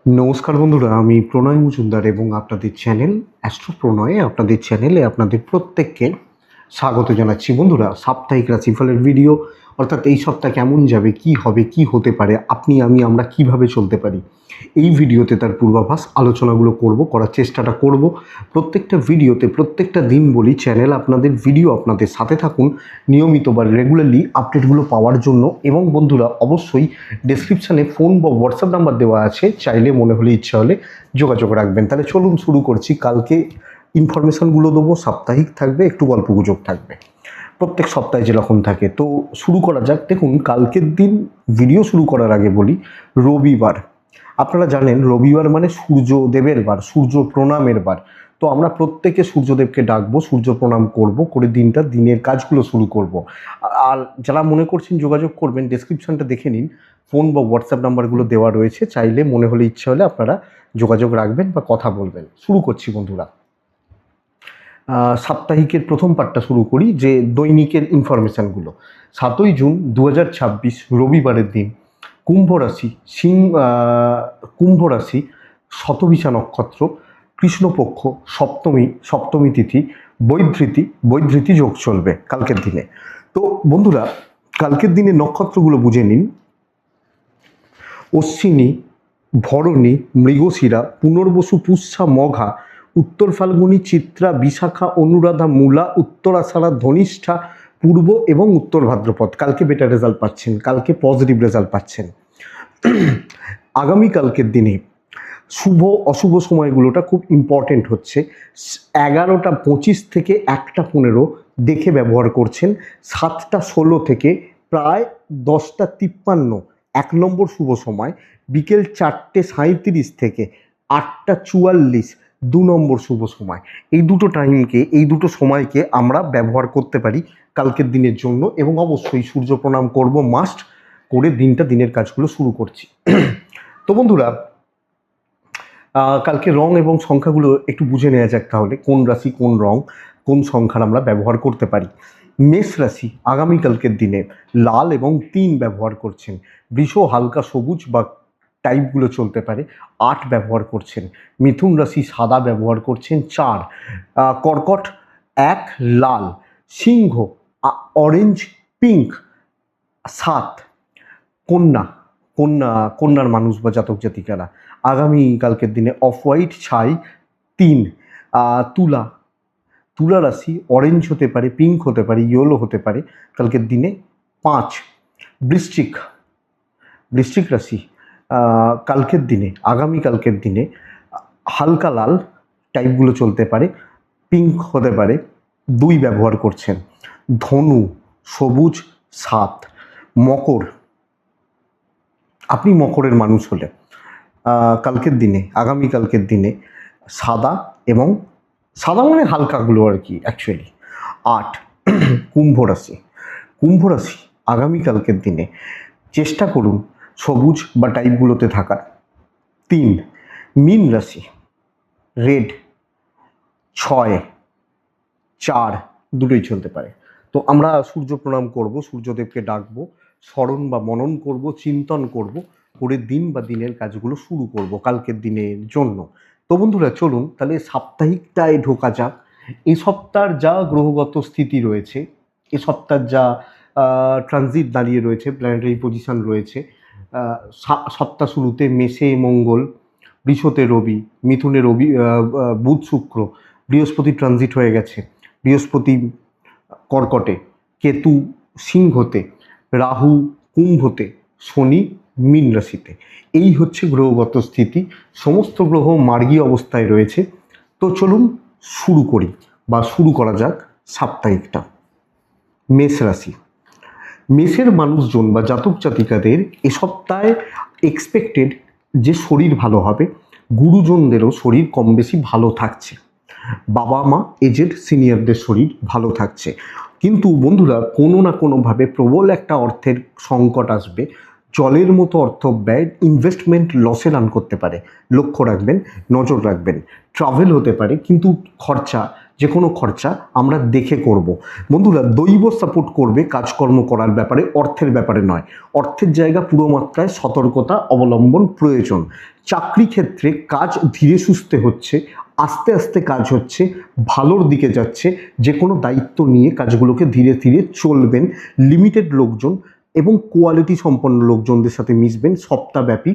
নমস্কার বন্ধুরা, আমি প্রণয় মজুমদার এবং আপনাদের চ্যানেল অ্যাস্ট্রো প্রণয়ে আপনাদের চ্যানেলে আপনাদের প্রত্যেককে স্বাগত জানাচ্ছি। বন্ধুরা, সাপ্তাহিক রাশিফলের ভিডিও, অর্থাৎ এই সপ্তাহ কেমন যাবে, কি হবে, কি হতে পারে, আপনি আমি আমরা কিভাবে চলতে পারি, এই ভিডিওতে তার পূর্বাভাস আলোচনাগুলো করার চেষ্টাটা করব। প্রত্যেকটা ভিডিওতে প্রত্যেকটা দিন বলি, চ্যানেল আপনাদের, ভিডিও আপনাদের সাথে থাকুন নিয়মিত বা রেগুলারলি আপডেটগুলো পাওয়ার জন্য। এবং বন্ধুরা, অবশ্যই ডেসক্রিপশানে ফোন বা হোয়াটসঅ্যাপ নাম্বার দেওয়া আছে, চাইলে মনে হলে ইচ্ছা হলে যোগাযোগ রাখবেন। তাহলে চলুন শুরু করছি। কালকে ইনফরমেশানগুলো দেবো, সাপ্তাহিক থাকবে, একটু গল্পগুজব থাকবে, প্রত্যেক সপ্তাহে যেরকম থাকে। তো শুরু করা যাক। দেখুন, কালকের দিন ভিডিও শুরু করার আগে বলি, রবিবার। আপনারা জানেন রবিবার মানে সূর্যদেবের বার, সূর্য প্রণামের বার। তো আমরা প্রত্যেকে সূর্যদেবকে ডাকবো, সূর্য প্রণাম করব, করে দিনের কাজগুলো শুরু করব। আর যারা মনে করছেন যোগাযোগ করবেন, ডেসক্রিপশানটা দেখে নিন, ফোন বা হোয়াটসঅ্যাপ নাম্বারগুলো দেওয়া রয়েছে, চাইলে মনে হলে ইচ্ছা হলে আপনারা যোগাযোগ রাখবেন বা কথা বলবেন। শুরু করছি বন্ধুরা। সাপ্তাহিকের প্রথম পার্টটা শুরু করি, যে দৈনিকের ইনফরমেশানগুলো। 7ই জুন 2026 রবিবারের দিন, কুম্ভ রাশি, কুম্ভ রাশি, শতভিষা নক্ষত্র, কৃষ্ণপক্ষ, সপ্তমী তিথি, বৈধৃতি যোগ চলবে কালকের দিনে। তো বন্ধুরা, কালকের দিনে নক্ষত্রগুলো বুঝে নিন। অশ্বিনী, ভরণী, মৃগশিরা, পুনর্বসু, পুষ্যা, মঘা, উত্তর ফাল্গুনী, চিত্রা, বিশাখা, অনুরাধা, মূলা, উত্তরাষাঢ়া, ধনিষ্ঠা, পূর্ব এবং উত্তর ভাদ্রপদ। কালকে বেটার রেজাল্ট পাচ্ছেন, কালকে পজিটিভ রেজাল্ট পাচ্ছেন। আগামীকালকের দিনে শুভ অশুভ সময়গুলোটা খুব ইম্পর্টেন্ট হচ্ছে। 11টা 25 থেকে 1টা 15 দেখে ব্যবহার করছেন। 7টা 16 থেকে প্রায় 10টা 53 1 নম্বর শুভ সময়। বিকেল 4টে 37 থেকে 8টা 44 2 নম্বর শুভ সময়। এই দুটো সময়কে আমরা ব্যবহার করতে পারি কালকের দিনের জন্য। এবং অবশ্যই সূর্য প্রণাম করব মাস্ট, করে দিনের কাজগুলো শুরু করছি। তো বন্ধুরা, কালকে রং এবং সংখ্যাগুলো একটু বুঝে নেওয়া যাক। তাহলে কোন রাশি, কোন রং, কোন সংখ্যার আমরা ব্যবহার করতে পারি। মেষ রাশি আগামীকালকের দিনে লাল এবং 3 ব্যবহার করছেন। বৃষ হালকা সবুজ বা টাইপগুলো চলতে পারে, 8 ব্যবহার করছেন। মিথুন রাশি সাদা ব্যবহার করছেন, 4। কর্কট 1 লাল। সিংহ অরেঞ্জ পিঙ্ক, 7। কন্যা কন্যার মানুষ বা জাতক জাতিকারা আগামীকালকের দিনে অফ হোয়াইট ছাই, 3। তুলা রাশি অরেঞ্জ হতে পারে, পিঙ্ক হতে পারে, ইয়েলো হতে পারে কালকের দিনে, 5। বৃশ্চিক রাশি আগামীকালকের দিনে হালকা লাল টাইপগুলো চলতে পারে, পিঙ্ক হতে পারে, 2 ব্যবহার করছেন। ধনু সবুজ, 7। মকর, আপনি মকরের মানুষ হলে আগামীকালকের দিনে সাদা, এবং সাদা মানে হালকাগুলো আর কি, অ্যাকচুয়ালি 8। কুম্ভ রাশি আগামীকালকের দিনে চেষ্টা করুন সবুজ বা টাইপগুলোতে থাকার, 3। মীন রাশি রেড, 6 4 দুটোই চলতে পারে। তো আমরা সূর্য প্রণাম করব, সূর্যদেবকে ডাকবো, স্মরণ বা মনন করব, চিন্তন করব, করে দিনের কাজগুলো শুরু করব কালকের দিনের জন্য। তো বন্ধুরা, চলুন তাহলে সাপ্তাহিকটায় ঢোকা যাক। এই সপ্তাহের যা গ্রহগত স্থিতি রয়েছে, এ সপ্তাহের যা ট্রানজিট দাঁড়িয়ে রয়েছে, প্ল্যানেটারি পজিশন রয়েছে। সপ্তাহ শুরুতে মেষে মঙ্গল, বৃষতে রবি, মিথুনে রবি, বুধ শুক্র, বৃহস্পতি ট্রানজিট হয়ে গেছে, বৃহস্পতি কর্কটে, কেতু সিংহতে, রাহু কুম্ভতে, শনি মীন রাশিতে। এই হচ্ছে গ্রহগত স্থিতি, সমস্ত গ্রহ মার্গী অবস্থায় রয়েছে। তো চলুন শুরু করা যাক সাপ্তাহিকটা। মেষ রাশি, মেষের মানুষজন বা জাতক জাতিকাদের এ সপ্তাহে এক্সপেক্টেড যে শরীর ভালো হবে, গুরুজনদেরও শরীর কম বেশি ভালো থাকছে, বাবা মা এজেড সিনিয়রদের শরীর ভালো থাকছে। কিন্তু বন্ধুরা, কোনো না কোনোভাবে প্রবল একটা অর্থের সংকট আসবে, জলের মতো অর্থ ব্যয়, ইনভেস্টমেন্ট লসে রান করতে পারে, লক্ষ্য রাখবেন, নজর রাখবেন। ট্রাভেল হতে পারে, কিন্তু খরচা যে কোনো খরচা আমরা দেখে করব। বন্ধুরা, দৈব সাপোর্ট করবে কাজকর্ম করার ব্যাপারে, অর্থের ব্যাপারে নয়। অর্থের জায়গা পুরো মাত্রায় সতর্কতা অবলম্বন প্রয়োজন। চাকরি ক্ষেত্রে কাজ ধীরে সুস্থে হচ্ছে, আস্তে আস্তে কাজ হচ্ছে, ভালোর দিকে যাচ্ছে। যে কোনো দায়িত্ব নিয়ে কাজগুলোকে ধীরে ধীরে চলবেন। লিমিটেড লোকজন এবং কোয়ালিটি সম্পন্ন লোকজনদের সাথে মিশবেন সপ্তাহব্যাপী।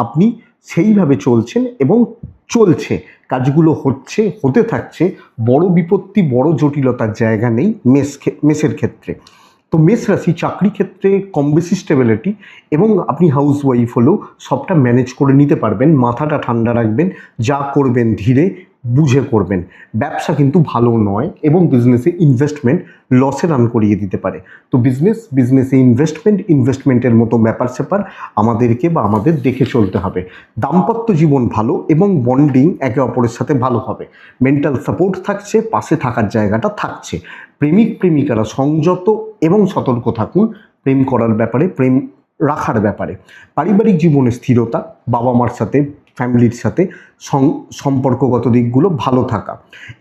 আপনি সেইভাবে চলছেন এবং চলছে, কাজগুলো হচ্ছে, হতে থাকছে। বড় বিপত্তি, বড় জটিলতার জায়গা নেই মেসের ক্ষেত্রে। তো মেষ রাশি চাকরি ক্ষেত্রে কম বেশি স্টেবিলিটি, এবং আপনি হাউস ওয়াইফ হলেও সবটা ম্যানেজ করে নিতে পারবেন। মাথাটা ঠান্ডা রাখবেন, যা করবেন ধীরে বুঝে করবেন। ব্যবসা কিন্তু ভালো নয় এবং বিজনেসে ইনভেস্টমেন্ট লসে রান করিয়ে দিতে পারে। তো বিজনেসে ইনভেস্টমেন্টের মতো ব্যাপার স্যাপার আমাদেরকে বা আমাদের দেখে চলতে হবে। দাম্পত্য জীবন ভালো এবং বন্ডিং একে অপরের সাথে ভালো হবে। মেন্টাল সাপোর্ট থাকছে, পাশে থাকার জায়গাটা থাকছে। প্রেমিক প্রেমিকারা সংযত এবং সতর্ক থাকুন প্রেম করার ব্যাপারে, প্রেম রাখার ব্যাপারে। পারিবারিক জীবনে স্থিরতা, বাবা মার সাথে, ফ্যামিলির সাথে সম্পর্কগত দিকগুলো ভালো থাকা।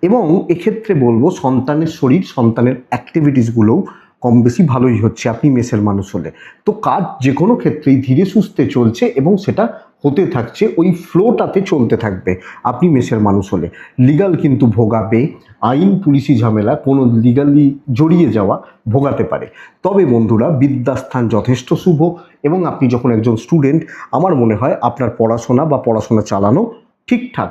এবং এক্ষেত্রে বলবো সন্তানের শরীর, সন্তানের অ্যাক্টিভিটিসগুলোও কম বেশি ভালোই হচ্ছে আপনি মেসের মানুষ হলে। তো কাজ যে কোনো ক্ষেত্রেই ধীরে সুস্থে চলছে এবং সেটা হতে থাকছে, ওই ফ্লোটাতে চলতে থাকবে আপনি মেসের মানুষ হলে। লিগাল কিন্তু ভোগাবে, আইন পুলিশি ঝামেলা, কোনো লিগালি জড়িয়ে যাওয়া ভোগাতে পারে। তবে বন্ধুরা, বিদ্যাস্থান যথেষ্ট শুভ, এবং আপনি যখন একজন স্টুডেন্ট, আমার মনে হয় আপনার পড়াশোনা চালানো ঠিকঠাক।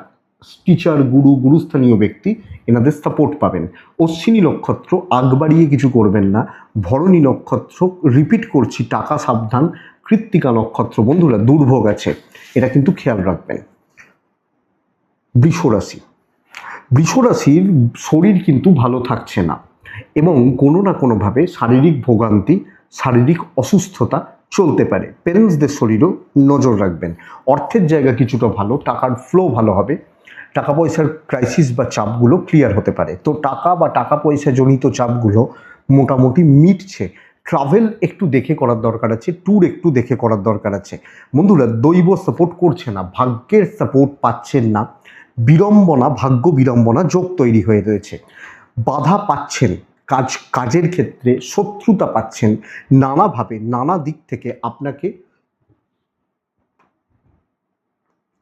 টিচার, গুরুস্থানীয় ব্যক্তি এনাদের সাপোর্ট পাবেন। অশ্বিনী নক্ষত্র, আগ বাড়িয়ে কিছু করবেন না। ভরণী নক্ষত্র, রিপিট করছি, টাকা সাবধান। কৃত্তিকা নক্ষত্র বন্ধুরা দুর্ভোগ আছে, এটা কিন্তু খেয়াল রাখবেন। বৃষরাশির শরীর কিন্তু ভালো থাকছে না, এবং কোনো না কোনোভাবে শারীরিক ভোগান্তি, শারীরিক অসুস্থতা চলতে পারে। প্যারেন্টসদের শরীরও নজর রাখবেন। অর্থের জায়গা কিছুটা ভালো, টাকার ফ্লো ভালো হবে। টাকা পয়সার ক্রাইসিস বা চাপগুলো ক্লিয়ার হতে পারে। তো টাকা পয়সা জনিত চাপগুলো মোটামুটি মিটছে। ট্রাভেল একটু দেখে করার দরকার আছে, ট্যুর একটু দেখে করার দরকার আছে। বন্ধুরা, দৈব সাপোর্ট করছে না, ভাগ্যের সাপোর্ট পাচ্ছেন না। ভাগ্য বিড়ম্বনা যোগ তৈরি হয়ে রয়েছে। বাধা পাচ্ছেন, কাজের ক্ষেত্রে শত্রুতা পাচ্ছেন। নানাভাবে, নানা দিক থেকে আপনাকে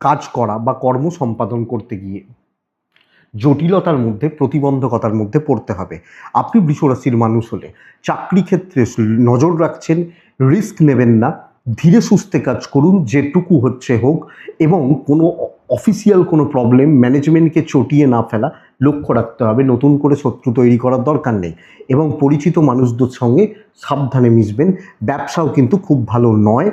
কাজ করা বা কর্ম সম্পাদন করতে গিয়ে জটিলতার মধ্যে, প্রতিবন্ধকতার মধ্যে পড়তে হবে। আপনি বৃষরাশির মানুষ হলে চাকরি ক্ষেত্রে নজর রাখছেন, রিস্ক নেবেন না, ধীরে সুস্থে কাজ করুন, যেটুকু হচ্ছে হোক। এবং কোনো অফিসিয়াল কোনো প্রবলেম, ম্যানেজমেন্টকে চটিয়ে না ফেলা লক্ষ্য রাখতে হবে। নতুন করে শত্রু তৈরি করার দরকার নেই, এবং পরিচিত মানুষদের সঙ্গে সাবধানে মিশবেন। ব্যবসাও কিন্তু খুব ভালো নয়।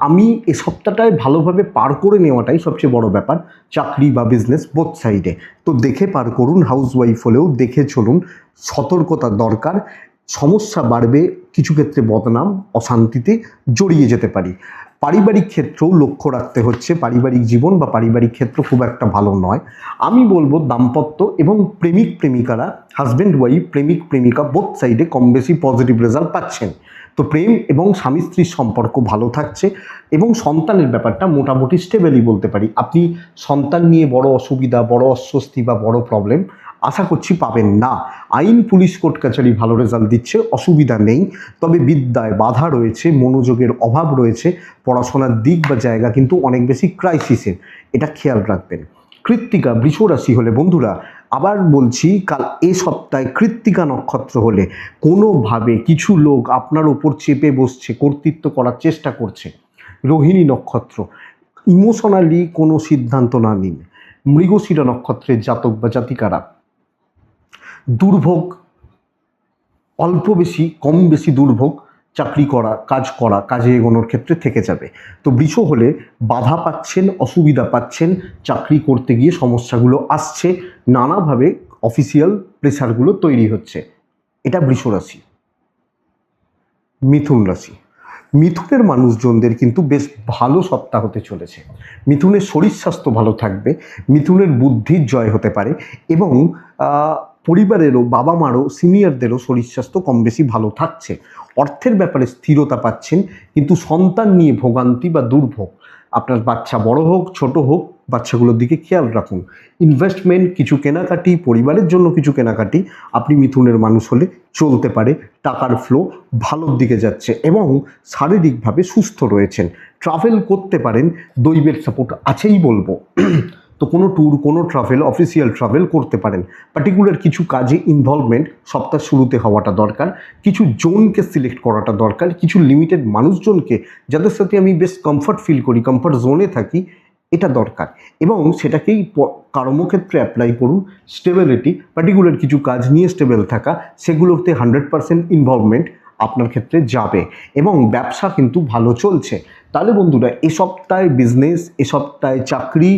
আমি এ সপ্তাহটায় ভালোভাবে পার করে নেওয়াটাই সবচেয়ে বড় ব্যাপার, চাকরি বা বিজনেস বোথ সাইডে। তো দেখে পার করুন, হাউস ওয়াইফ হলেও দেখে চলুন। সতর্কতা দরকার, সমস্যা বাড়বে, কিছু ক্ষেত্রে বদনাম, অশান্তিতে জড়িয়ে যেতে পারি। পারিবারিক ক্ষেত্রেও লক্ষ্য রাখতে হচ্ছে। পারিবারিক জীবন বা পারিবারিক ক্ষেত্র খুব একটা ভালো নয়। আমি বলবো দাম্পত্য এবং প্রেমিক প্রেমিকারা, হাজব্যান্ড ওয়াইফ, প্রেমিক প্রেমিকা বোথ সাইডে কম বেশি পজিটিভ রেজাল্ট পাচ্ছেন। তো প্রেম এবং স্বামী স্ত্রীর সম্পর্ক ভালো থাকছে, এবং সন্তানের ব্যাপারটা মোটামুটি স্টেবলই বলতে পারি। আপনি সন্তান নিয়ে বড় অসুবিধা, বড় অস্বস্তি বা বড় প্রবলেম আশা করছি পাবেন না। আইন পুলিশ কোর্ট কাছারি ভালো রেজাল্ট দিচ্ছে, অসুবিধা নেই। তবে বিদ্যায় বাধা রয়েছে, মনোযোগের অভাব রয়েছে, পড়াশোনার দিক বা জায়গা কিন্তু অনেক বেশি ক্রাইসিসের, এটা খেয়াল রাখবেন। কৃত্তিকা, বৃষরাশি হলে বন্ধুরা, আবার বলছি, কাল এ সপ্তাহে কৃত্তিকা নক্ষত্র হলে কোনোভাবে কিছু লোক আপনার ওপর চেপে বসছে, কর্তৃত্ব করার চেষ্টা করছে। রোহিণী নক্ষত্র, ইমোশনালি কোনো সিদ্ধান্ত না নিন। মৃগশিরা নক্ষত্রের জাতক বা জাতিকারা দুর্ভোগ, অল্প বেশি কম বেশি দুর্ভোগ, চাকরি করা, কাজে এগোনোর ক্ষেত্রে থেকে যাবে। তো বৃষ হলে বাধা পাচ্ছেন, অসুবিধা পাচ্ছেন, চাকরি করতে গিয়ে সমস্যাগুলো আসছে, নানাভাবে অফিসিয়াল প্রেশারগুলো তৈরি হচ্ছে। এটা বৃষ রাশি। মিথুন রাশি, মিথুনের মানুষজনদের কিন্তু বেশ ভালো সপ্তাহ হতে চলেছে। মিথুনের শরীর স্বাস্থ্য ভালো থাকবে, মিথুনের বুদ্ধির জয় হতে পারে, এবং পরিবারেরও বাবা মারও সিনিয়রদেরও শরীর স্বাস্থ্য কম বেশি ভালো থাকছে। অর্থের ব্যাপারে স্থিরতা পাচ্ছেন, কিন্তু সন্তান নিয়ে ভোগান্তি বা দুর্ভোগ। আপনার বাচ্চা বড় হোক ছোট হোক, বাচ্চাগুলোর দিকে খেয়াল রাখুন। ইনভেস্টমেন্ট, কিছু কেনাকাটি, পরিবারের জন্য কিছু কেনাকাটি আপনি মিথুনের মানুষ হলে চলতে পারে। টাকার ফ্লো ভালোর দিকে যাচ্ছে এবং শারীরিকভাবে সুস্থ রয়েছেন। ট্রাভেল করতে পারেন, দৈবের সাপোর্ট আছেই বলবো। তো কোনো ট্যুর, কোনো ট্রাভেল, অফিসিয়াল ট্রাভেল করতে পারেন। পার্টিকুলার কিছু কাজে ইনভলভমেন্ট সপ্তাহ শুরুতে হওয়াটা দরকার। কিছু জোনকে সিলেক্ট করাটা দরকার, কিছু লিমিটেড মানুষজনকে যাদের সাথে আমি বেশ কমফর্ট ফিল করি, কমফর্ট জোনে থাকি, এটা দরকার। এবং সেটাকেই কর্মক্ষেত্রে অ্যাপ্লাই করুন। স্টেবিলিটি, পার্টিকুলার কিছু কাজ নিয়ে স্টেবল থাকা, সেগুলোতে 100% ইনভলভমেন্ট আপনার ক্ষেত্রে যাবে এবং ব্যবসা কিন্তু ভালো চলছে। তাহলে বন্ধুরা, এ সপ্তাহে বিজনেস, এ সপ্তাহে চাকরি,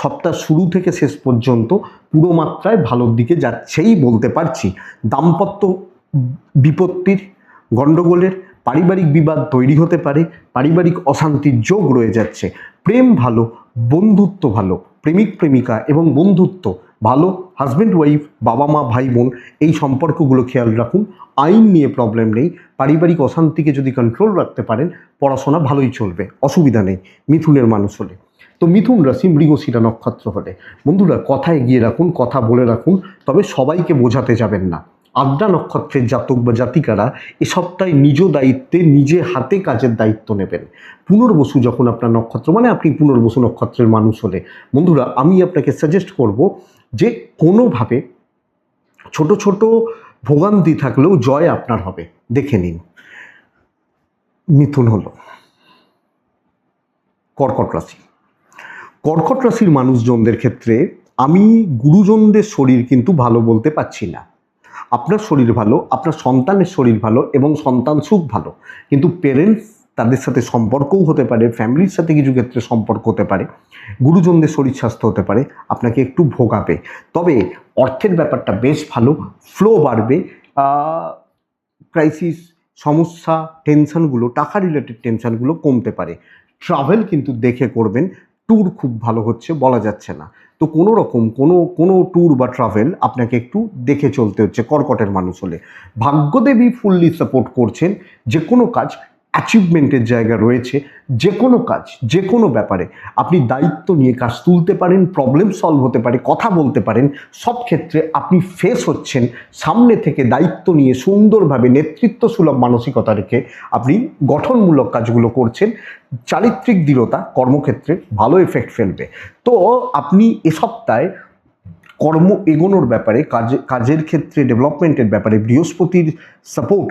সপ্তাহ শুরু থেকে শেষ পর্যন্ত পুরো মাত্রায় ভালোর দিকে যাচ্ছেই বলতে পারছি। দাম্পত্য বিপত্তির, গণ্ডগোলের, পারিবারিক বিবাদ তৈরি হতে পারে, পারিবারিক অশান্তির যোগ রয়ে যাচ্ছে। প্রেম ভালো, বন্ধুত্ব ভালো, প্রেমিক প্রেমিকা এবং বন্ধুত্ব ভালো, হাজব্যান্ড ওয়াইফ, বাবা মা ভাই বোন, এই সম্পর্কগুলো খেয়াল রাখুন। আইন নিয়ে প্রবলেম নেই। পারিবারিক অশান্তিকে যদি কন্ট্রোল রাখতে পারেন, পড়াশোনা ভালোই চলবে, অসুবিধা নেই মিথুনের মানুষ হলে। তো মিথুন রাশি মৃগশিরা নক্ষত্র হলে বন্ধুরা, কথা এগিয়ে রাখুন, কথা বলে রাখুন, তবে সবাইকে বোঝাতে যাবেন না। আদ্রা নক্ষত্রের জাতক বা জাতিকারা এ সপ্তাহে নিজ দায়িত্বে, নিজে হাতে কাজের দায়িত্ব নেবেন। পুনর্বসু যখন আপনার নক্ষত্র, মানে আপনি পুনর্বসু নক্ষত্রের মানুষ হলে বন্ধুরা, আমি আপনাকে সাজেস্ট করব যে কোনোভাবে ছোট ছোট ভোগান্তি থাকলেও জয় আপনার হবে। দেখে নিন। মিথুন হলো কর্কট রাশি। কর্কট রাশির মানুষজনদের ক্ষেত্রে আমি গুরুজনদের শরীর কিন্তু ভালো বলতে পারছি না। আপনার শরীর ভালো, আপনার সন্তানের শরীর ভালো এবং সন্তান সুখ ভালো, কিন্তু পেরেন্টস, তাদের সাথে সম্পর্কও হতে পারে, ফ্যামিলির সাথে কিছু ক্ষেত্রে সম্পর্ক হতে পারে, গুরুজনদের শরীর স্বাস্থ্য হতে পারে, আপনাকে একটু ভোগাবে। তবে অর্থের ব্যাপারটা বেশ ভালো, ফ্লো বাড়বে। ক্রাইসিস, সমস্যা, টেনশনগুলো, টাকা রিলেটেড টেনশনগুলো কমতে পারে। ট্রাভেল কিন্তু দেখে করবেন, ট্যুর খুব ভালো হচ্ছে বলা যাচ্ছে না। তো কোনো রকম কোনো ট্যুর বা ট্রাভেল আপনাকে একটু দেখে চলতে হচ্ছে কর্কটের মানুষ হলে। ভাগ্যদেবী ফুললি সাপোর্ট করছেন, যে কোনো কাজ অ্যাচিভমেন্টের জায়গা রয়েছে। যে কোনো কাজ, যে কোনো ব্যাপারে আপনি দায়িত্ব নিয়ে কাজ তুলতে পারেন, প্রবলেম সলভ হতে পারে, কথা বলতে পারেন। সব ক্ষেত্রে আপনি ফেস হচ্ছেন, সামনে থেকে দায়িত্ব নিয়ে সুন্দরভাবে নেতৃত্ব সুলভ মানসিকতা রেখে আপনি গঠনমূলক কাজগুলো করছেন। চারিত্রিক দৃঢ়তা কর্মক্ষেত্রে ভালো এফেক্ট ফেলবে। তো আপনি এ সপ্তাহে কর্ম এগোনোর ব্যাপারে, কাজের ক্ষেত্রে ডেভেলপমেন্টের ব্যাপারে বৃহস্পতির সাপোর্ট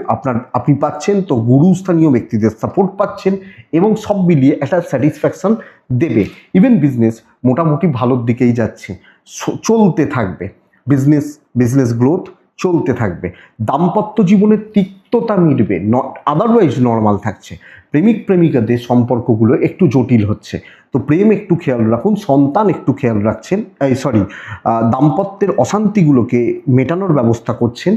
আপনি পাচ্ছেন। তো গুরুস্থানীয় ব্যক্তিদের সাপোর্ট পাচ্ছেন এবং সব মিলিয়ে একটা স্যাটিসফ্যাকশন দেবে। ইভেন বিজনেস মোটামুটি ভালোর দিকেই যাচ্ছে, চলতে থাকবে। বিজনেস গ্রোথ চলতে থাকবে। দাম্পত্য জীবনের তিক্ততা মিটবে, আদারওয়াইজ নর্মাল থাকছে। প্রেমিক প্রেমিকাদের সম্পর্কগুলো একটু জটিল হচ্ছে, তো প্রেম একটু খেয়াল রাখুন, সন্তান একটু খেয়াল রাখছেন, দাম্পত্যের অশান্তিগুলোকে মেটানোর ব্যবস্থা করছেন,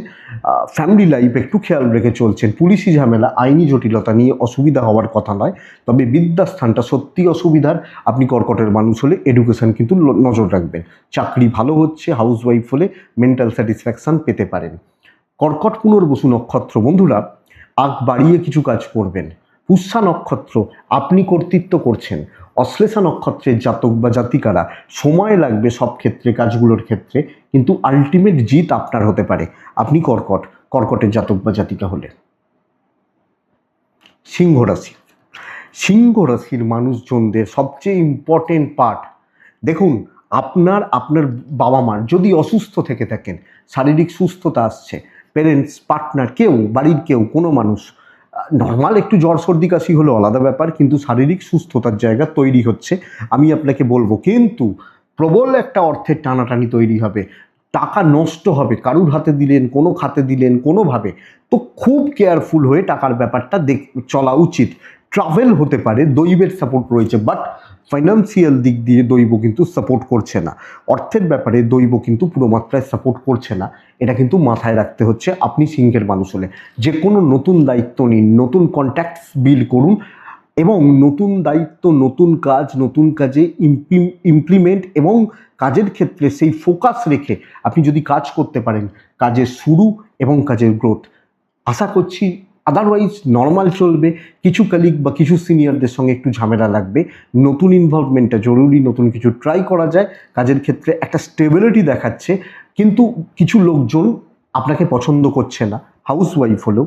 ফ্যামিলি লাইফ একটু খেয়াল রেখে চলছেন। পুলিশি ঝামেলা, আইনি জটিলতা নিয়ে অসুবিধা হওয়ার কথা নয়, তবে বিদ্যাস্থানটা সত্যি অসুবিধার। আপনি কর্কটের মানুষ হলে এডুকেশন কিন্তু নজর রাখবেন। চাকরি ভালো হচ্ছে, হাউসওয়াইফ হলে মেন্টাল স্যাটিসফ্যাকশন পেতে পারেন। কর্কট পুনর্বসু নক্ষত্র বন্ধুরা, আগ বাড়িয়ে কিছু কাজ করবেন। পুষ্যা নক্ষত্র, আপনি কর্তৃত্ব করছেন। অশ্লেষা নক্ষত্রের জাতক বা জাতিকারা, সময় লাগবে সব ক্ষেত্রে, কাজগুলোর ক্ষেত্রে, কিন্তু আলটিমেট জিত আপনার হতে পারে। আপনি কর্কটের জাতক বা জাতিকা হলে। সিংহ রাশি। সিংহ রাশির মানুষজনদের সবচেয়ে ইম্পর্টেন্ট পার্ট, দেখুন, আপনার বাবা মার যদি অসুস্থ থেকে থাকেন, শারীরিক সুস্থতা আসছে, পেরেন্টস, পার্টনার, কেউ, বাড়ির কেউ, কোনো মানুষ, নর্মাল একটু জ্বর সর্দি কাশি হলো আলাদা ব্যাপার, কিন্তু শারীরিক সুস্থতার জায়গা তৈরি হচ্ছে আমি আপনাকে বলবো। কিন্তু প্রবল একটা অর্থের টানাটানি তৈরি হবে, টাকা নষ্ট হবে, কারুর হাতে দিলেন, কোনো খাতে দিলেন কোনোভাবে, তো খুব কেয়ারফুল হয়ে টাকার ব্যাপারটা চলা উচিত। ট্রাভেল হতে পারে, দৈবের সাপোর্ট রয়েছে, বাট ফাইন্যান্সিয়াল দিক দিয়ে দৈব কিন্তু সাপোর্ট করছে না। অর্থের ব্যাপারে দৈব কিন্তু পুরো মাত্রায় সাপোর্ট করছে না, এটা কিন্তু মাথায় রাখতে হচ্ছে। আপনি সিংহের মানুষ হলে যে কোনো নতুন দায়িত্ব নিন, নতুন কন্ট্যাক্টস বিল্ড করুন, এবং নতুন দায়িত্ব, নতুন কাজ, নতুন কাজে ইমপ্লিমেন্ট এবং কাজের ক্ষেত্রে সেই ফোকাস রেখে আপনি যদি কাজ করতে পারেন, কাজের শুরু এবং কাজের গ্রোথ আশা করছি। আদারওয়াইজ নর্মাল চলবে, কিছু কালিগ বা কিছু সিনিয়রদের সঙ্গে একটু ঝামেলা লাগবে, নতুন ইনভলভমেন্টটা জরুরি, নতুন কিছু ট্রাই করা যায়, কাজের ক্ষেত্রে একটা স্টেবিলিটি দেখাচ্ছে, কিন্তু কিছু লোকজন আপনাকে পছন্দ করছে না, হাউসওয়াইফ হলেও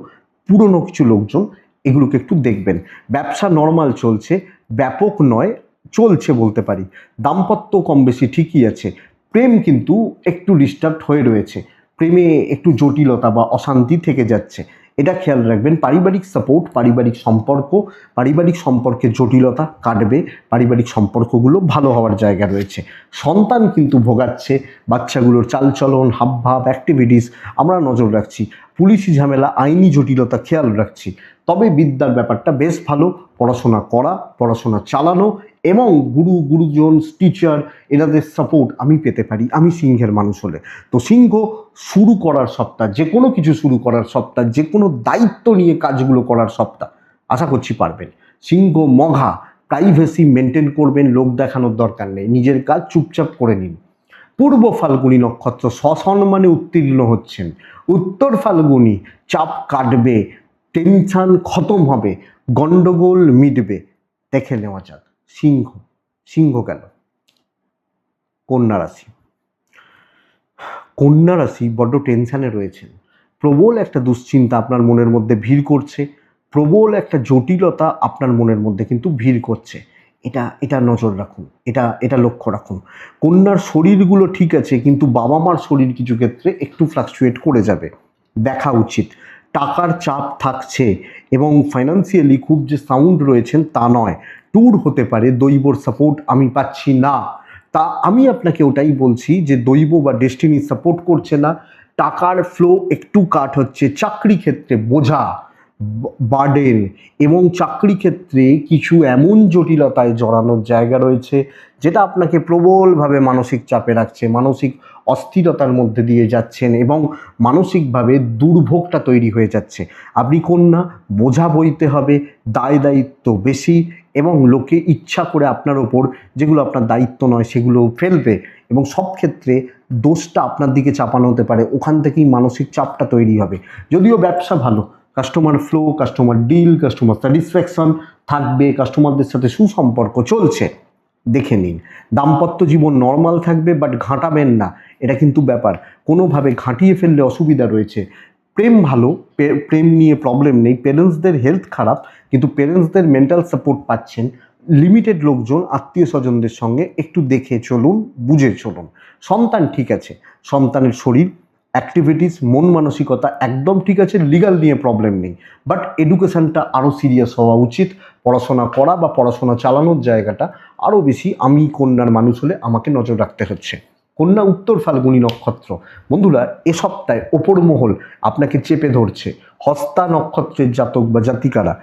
পুরনো কিছু লোকজন, এগুলোকে একটু দেখবেন। ব্যবসা নর্মাল চলছে, ব্যাপক নয়, চলছে বলতে পারি। দাম্পত্য কম বেশি ঠিকই আছে, প্রেম কিন্তু একটু ডিস্টার্বড হয়ে রয়েছে, প্রেমে একটু জটিলতা বা অশান্তি থেকে যাচ্ছে, এটা খেয়াল রাখবেন। পারিবারিক সাপোর্ট, পারিবারিক সম্পর্কের জটিলতা কাটবে, পারিবারিক সম্পর্কগুলো ভালো হওয়ার জায়গা রয়েছে। সন্তান কিন্তু ভোগাচ্ছে, বাচ্চাগুলোর চালচলন, হাবভাব, অ্যাক্টিভিটিস আমরা নজর রাখছি, পুলিশি ঝামেলা, আইনি জটিলতা খেয়াল রাখছি। তবে বিদ্যার ব্যাপারটা বেশ ভালো, পড়াশোনা করা, পড়াশোনা চালানো এবং গুরুজন, টিচার এনাদের সাপোর্ট আমি পেতে পারি, আমি সিংহের মানুষ হলে। তো সিংহ শুরু করার সপ্তাহ, যে কোনো কিছু শুরু করার সপ্তাহ, যে কোনো দায়িত্ব নিয়ে কাজগুলো করার সপ্তাহ, আশা করছি পারবেন। সিংহ মঘা, প্রাইভেসি মেনটেন করবেন, লোক দেখানোর দরকার নেই, নিজের কাজ চুপচাপ করে নিন। পূর্ব ফাল্গুনী নক্ষত্র, সসম্মানে উত্তীর্ণ হচ্ছেন। উত্তর ফাল্গুনী, চাপ কাটবে, টেনশন খতম হবে, গন্ডগোল মিটবে। দেখে নেওয়া যাক সিংহ গেল। কন্যা রাশি, কন্যা রাশি বড্ড টেনশানে রয়েছেন, প্রবল একটা দুশ্চিন্তা আপনার মনের মধ্যে ভিড় করছে, প্রবল একটা জটিলতা আপনার মনের মধ্যে কিন্তু ভিড় করছে। এটা নজর রাখুন, এটা লক্ষ্য রাখুন। কন্যার শরীরগুলো ঠিক আছে, কিন্তু বাবা মার শরীর কিছু ক্ষেত্রে একটু ফ্লাকচুয়েট করে যাবে, দেখা উচিত। টাকার চাপ থাকছে এবং ফাইন্যান্সিয়ালি খুব যে সাউন্ড রয়েছেন তা নয়, ট্যুর হতে পারে, দৈবর সাপোর্ট আমি পাচ্ছি না। তা আমি আপনাকে ওটাই বলছি যে দৈব বা ডেস্টিনি সাপোর্ট করছে না, টাকার ফ্লো একটু কাট হচ্ছে, চাকরি ক্ষেত্রে বোঝা, বার্ডেন এবং চাকরি ক্ষেত্রে কিছু এমন জটিলতায় জড়ানোর জায়গা রয়েছে যেটা আপনাকে প্রবলভাবে মানসিক চাপে রাখছে, মানসিক অস্থিরতার মধ্যে দিয়ে যাচ্ছেন এবং মানসিকভাবে দুর্ভোগটা তৈরি হয়ে যাচ্ছে। আপনি কন্যা, বোঝা বইতে হবে, দায় দায়িত্ব বেশি এবং লোকে ইচ্ছা করে আপনার ওপর যেগুলো আপনার দায়িত্ব নয় সেগুলো ফেলবে এবং সব ক্ষেত্রে দোষটা আপনার দিকে চাপানো হতে পারে, ওখান থেকেই মানসিক চাপটা তৈরি হবে। যদিও ব্যবসা ভালো, customer flow, customer deal, customer satisfaction থাকবে, কাস্টমারদের সাথে সুসম্পর্ক চলছে, দেখে নিন। দাম্পত্য জীবন নর্মাল থাকবে, বাট ঘাঁটাবেন না, এটা কিন্তু ব্যাপার, কোনোভাবে ঘাঁটিয়ে ফেললে অসুবিধা রয়েছে। প্রেম ভালো, প্রেম নিয়ে প্রবলেম নেই, পেরেন্টসদের হেলথ খারাপ কিন্তু পেরেন্টসদের মেন্টাল সাপোর্ট পাচ্ছেন। লিমিটেড লোকজন, আত্মীয় স্বজনদের সঙ্গে একটু দেখে চলুন, বুঝে চলুন। সন্তান ঠিক আছে, সন্তানের শরীর, অ্যাক্টিভিটিস, মন মানসিকতা একদম ঠিক আছে, লিগাল নিয়ে প্রবলেম নেই, বাট এডুকেশনটা আরও সিরিয়াস হওয়া উচিত। পড়াশোনা করা বা পড়াশোনা চালানোর জায়গাটা আরও বেশি আমি কন্যার মানুষ হলে আমাকে নজর রাখতে হচ্ছে। কন্যা উত্তর ফাল্গুনী নক্ষত্র, বন্ধুরা এ সপ্তাহে ওপর মহল আপনাকে চেপে ধরছে। হস্তা নক্ষত্রের জাতক বা জাতিকারা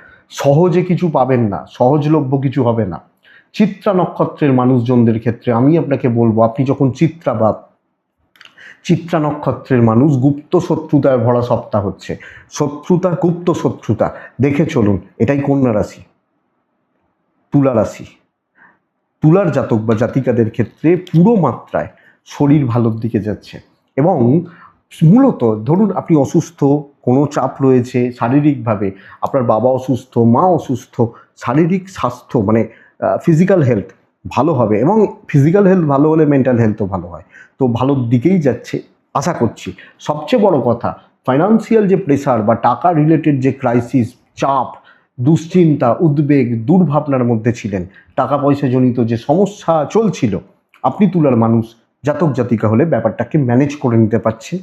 সহজে কিছু পাবেন না, সহজলভ্য কিছু হবে না। চিত্রা নক্ষত্রের মানুষজনদের ক্ষেত্রে আমি আপনাকে বলবো, আপনি যখন চিত্রা নক্ষত্রের মানুষ, গুপ্ত শত্রুতায় ভরা সপ্তাহ হচ্ছে, শত্রুতা, গুপ্ত শত্রুতা দেখে চলুন। এটাই কন্যা রাশি। তুলা রাশি, তুলার জাতক বা জাতিকাদের ক্ষেত্রে পুরো মাত্রায় শরীর ভালোর দিকে যাচ্ছে এবং মূলত ধরুন আপনি অসুস্থ, কোনো চাপ রয়েছে শারীরিকভাবে, আপনার বাবা অসুস্থ, মা অসুস্থ, শারীরিক স্বাস্থ্য মানে ফিজিক্যাল হেলথ ভালো হবে এবং ফিজিক্যাল হেলথ ভালো হলে মেন্টাল হেলথও ভালো হয়, তো ভালোর দিকেই যাচ্ছে আশা করছি। সবচেয়ে বড় কথা, ফাইন্যান্সিয়াল যে প্রেশার বা টাকা রিলেটেড যে ক্রাইসিস, চাপ, দুশ্চিন্তা, উদ্বেগ, দুর্ভাবনার মধ্যে ছিলেন, টাকা পয়সা জনিত যে সমস্যা চলছিল, আপনি তুলার মানুষ জাতক জাতিকা হলে ব্যাপারটাকে ম্যানেজ করে নিতে পারছেন,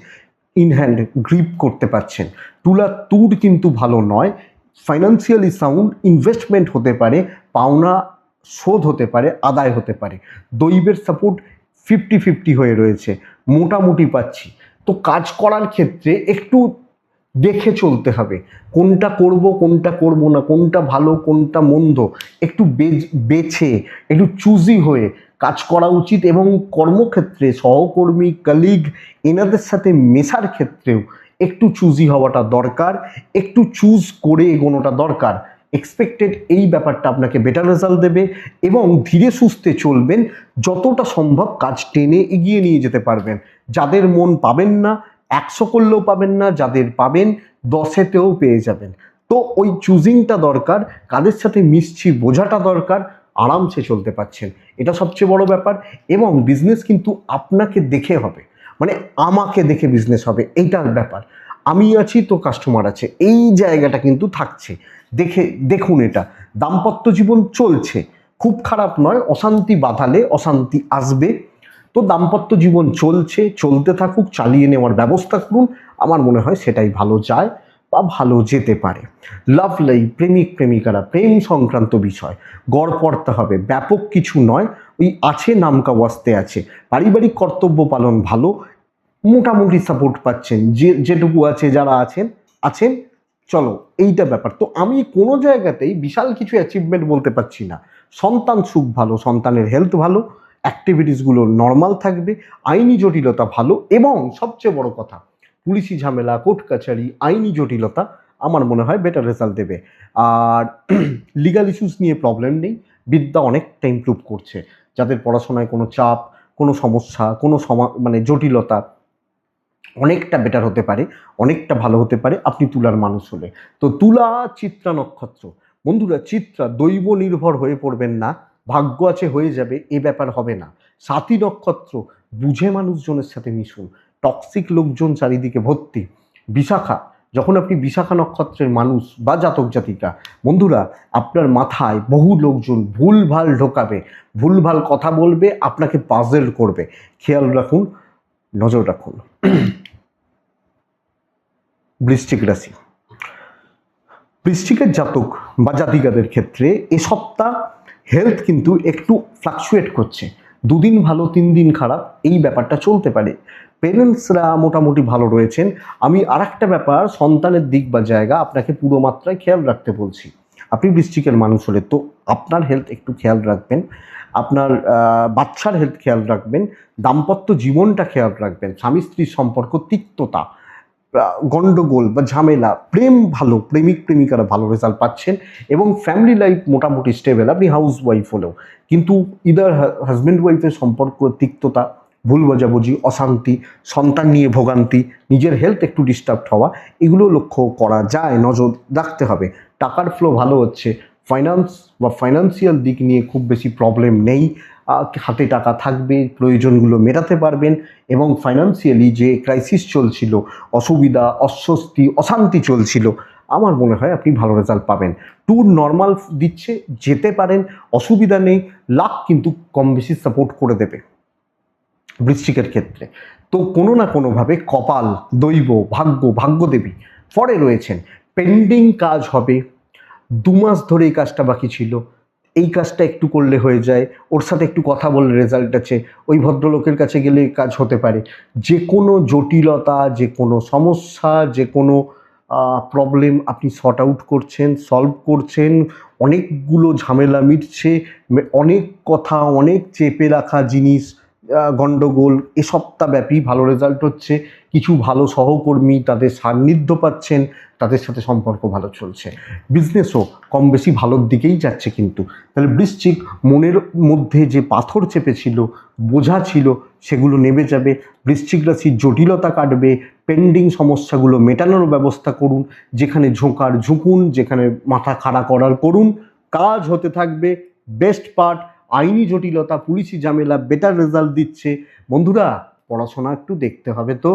ইন হ্যান্ড গ্রিপ করতে পারছেন। তুর কিন্তু ভালো নয়, ফাইন্যান্সিয়ালি সাউন্ড, ইনভেস্টমেন্ট হতে পারে, পাওনা শোধ হতে পারে, আদায় হতে পারে। দৈবের সাপোর্ট 50-50 হয়ে রয়েছে, মোটামুটি পাচ্ছি। তো কাজ করার ক্ষেত্রে একটু দেখে চলতে হবে, কোনটা করব না, কোনটা ভালো কোনটা মন্দ, একটু বেছে একটু চুজি হয়ে কাজ করা উচিত এবং কর্মক্ষেত্রে সহকর্মী, কলিগ এনাদের সাথে মেশার ক্ষেত্রেও একটু চুজি হওয়াটা দরকার, একটু চুজ করে এগোনোটা দরকার। এক্সপেক্টেড এই ব্যাপারটা আপনাকে বেটার রেজাল্ট দেবে এবং ধীরে সুস্থে চলবেন, যতটা সম্ভব কাজ টেনে এগিয়ে নিয়ে যেতে পারবেন। যাদের মন পাবেন না 100 করলেও পাবেন না, যাদের পাবেন 10-এতেও পেয়ে যাবেন। তো ওই চুজিংটা দরকার, কাদের সাথে মিশছি বোঝাটা দরকার, আরামসে চলতে পারছেন, এটা সবচেয়ে বড় ব্যাপার। এবং বিজনেস কিন্তু আপনাকে দেখে হবে, মানে আমাকে দেখে বিজনেস হবে, এইটার ব্যাপার। আমি আছি তো কাস্টমার আছে, এই জায়গাটা কিন্তু থাকছে। দেখুন এটা দাম্পত্য জীবন চলছে, খুব খারাপ নয়, অশান্তি বাঁধালে অশান্তি আসবে। তো দাম্পত্য জীবন চলছে, চলতে থাকুক, চালিয়ে নেওয়ার ব্যবস্থা করুন, আমার মনে হয় সেটাই ভালো যায় বা ভালো যেতে পারে। লাভ লাইফ, প্রেমিক প্রেমিকারা, প্রেম সংক্রান্ত বিষয় গড় পড়তে হবে, ব্যাপক কিছু নয়, ওই আছে নামকা ওয়াস্তে আছে। পারিবারিক কর্তব্য পালন ভালো, মোটামুটি সাপোর্ট পাচ্ছেন, যেটুকু আছে, যারা আছেন চলো, এইটা ব্যাপার। তো আমি কোনো জায়গাতেই বিশাল কিছু অ্যাচিভমেন্ট বলতে পারছি না। সন্তান সুখ ভালো, সন্তানের হেলথ ভালো, অ্যাক্টিভিটিসগুলো নর্মাল থাকবে, আইনি জটিলতা ভালো, এবং সবচেয়ে বড় কথা পুলিশি ঝামেলা, কোর্ট কাছারি, আইনি জটিলতা আমার মনে হয় বেটার রেজাল্ট দেবে। আর লিগাল ইস্যুস নিয়ে প্রবলেম নেই, বিদ্যা অনেকটা ইমপ্রুভ করছে। যাদের পড়াশোনায় কোনো চাপ, কোনো সমস্যা, কোনো মানে জটিলতা, অনেকটা বেটার হতে পারে, অনেকটা ভালো হতে পারে আপনি তুলার মানুষ হলে। তো তুলা চিত্রা নক্ষত্র, বন্ধুরা চিত্রা দৈব নির্ভর হয়ে পড়বেন না, ভাগ্য আছে হয়ে যাবে এ ব্যাপার হবে না। সাথী নক্ষত্র, বুঝে মানুষজনের সাথে মিশুন, টক্সিক লোকজন চারিদিকে ভর্তি। বিশাখা, যখন আপনি বিশাখা নক্ষত্রের মানুষ বা জাতক জাতিকা, বন্ধুরা আপনার মাথায় বহু লোকজন ভুলভাল ঢোকাবে, ভুলভাল কথা বলবে, আপনাকে পাজেল করবে, খেয়াল রাখুন, নজর রাখুন। বৃশ্চিক রাশি, বৃশ্চিকের জাতক বা জাতিকাদের ক্ষেত্রে এ সপ্তাহ হেলথ কিন্তু একটু ফ্লাকচুয়েট করছে, 2 দিন ভালো 3 দিন খারাপ, এই ব্যাপারটা চলতে পারে। পেরেন্টসরা মোটামুটি ভালো রয়েছেন। আমি আর একটা ব্যাপার, সন্তানের দিক বা জায়গা আপনাকে পুরো মাত্রায় খেয়াল রাখতে বলছি। আপনি বৃশ্চিকের মানুষ হলে তো আপনার হেলথ একটু খেয়াল রাখবেন, আপনার বাচ্চার হেলথ খেয়াল রাখবেন, দাম্পত্য জীবনটা খেয়াল রাখবেন, স্বামী স্ত্রীর সম্পর্ক, তিক্ততা, গন্ডগোল বা ঝামেলা, প্রেম ভালো, প্রেমিক প্রেমিকারা ভালো রেজাল্ট পাচ্ছেন, এবং ফ্যামিলি লাইফ মোটামুটি স্টেবল, আপনি হাউস ওয়াইফ হলেও। কিন্তু ইদার হাজব্যান্ড ওয়াইফের সম্পর্ক, তিক্ততা, ভুল বোঝাবুঝি, অশান্তি, সন্তান নিয়ে ভোগান্তি, নিজের হেলথ একটু ডিস্টার্ব হওয়া, এগুলো লক্ষ্য করা যায়, নজর রাখতে হবে। টাকার ফ্লো ভালো হচ্ছে, ফাইন্যান্স বা ফাইন্যান্সিয়াল দিক নিয়ে খুব বেশি প্রবলেম নেই, হাতে টাকা থাকবে, প্রয়োজনগুলো মেটাতে পারবেন, এবং ফাইন্যান্সিয়ালি যে ক্রাইসিস চলছিল, অসুবিধা, অস্বস্তি, অশান্তি চলছিল, আমার মনে হয় আপনি ভালো রেজাল্ট পাবেন। ট্যুর নর্মাল দিচ্ছে, যেতে পারেন, অসুবিধা নেই, লাক কিন্তু কম বেশি সাপোর্ট করে দেবে বৃশ্চিকের ক্ষেত্রে। তো কোনো না কোনোভাবে কপাল, দৈব, ভাগ্যদেবী ফরে রয়েছেন, পেন্ডিং কাজ হবে, 2 মাস ধরে এই কাজটা বাকি ছিল, এই কাজটা একটু করলে হয়ে যায়, ওর সাথে একটু কথা বললে রেজাল্ট আছে, ওই ভদ্রলোকের কাছে গেলে কাজ হতে পারে। যে কোনো জটিলতা, যে কোনো সমস্যা, যে কোনো প্রবলেম আপনি সর্ট আউট করছেন, সলভ করছেন, অনেকগুলো ঝামেলা মিটছে, অনেক কথা, অনেক চেপে রাখা জিনিস, গণ্ডগোল, এ সপ্তাহব্যাপী ভালো রেজাল্ট হচ্ছে। কিছু ভালো সহকর্মী, তাদের সান্নিধ্য পাচ্ছেন, তাদের সাথে সম্পর্ক ভালো চলছে। বিজনেসও কম বেশি ভালোর দিকেই যাচ্ছে। কিন্তু তাহলে বৃশ্চিক, মনের মধ্যে যে পাথর চেপেছিল, বোঝা ছিল, সেগুলো নেমে যাবে। বৃশ্চিক রাশির জটিলতা কাটবে, পেন্ডিং সমস্যাগুলো মেটানোর ব্যবস্থা করুন, যেখানে ঝোঁকার ঝুঁকুন, যেখানে মাথা খাড়া করার করুন, কাজ হতে থাকবে। বেস্ট পার্ট, আইনি জটিলতা, পুলিশি ঝামেলা বেটার রেজাল্ট দিচ্ছে। বন্ধুরা পড়াশোনা একটু দেখতে হবে, তো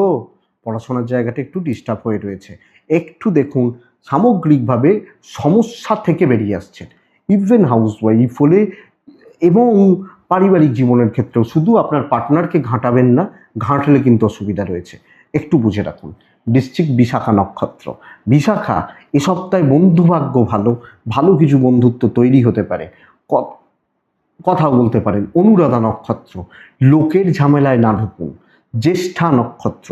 পড়াশোনার জায়গাটা একটু ডিস্টার্ব হয়ে রয়েছে, একটু দেখুন। সামগ্রিকভাবে সমস্যা থেকে বেরিয়ে আসছেন, ইভেন হাউস ওয়াইফ হলে এবং পারিবারিক জীবনের ক্ষেত্রেও। শুধু আপনার পার্টনারকে ঘাঁটাবেন না, ঘাঁটলে কিন্তু অসুবিধা রয়েছে, একটু বুঝে রাখুন। বৃশ্চিক, বিশাখা নক্ষত্র, বিশাখা এ সপ্তাহে বন্ধুভাগ্য ভালো, ভালো কিছু বন্ধুত্ব তৈরি হতে পারে, কথা বলতে পারেন। অনুরাধা নক্ষত্র, লোকের ঝামেলায় না ঢুকুন। জ্যেষ্ঠা নক্ষত্র,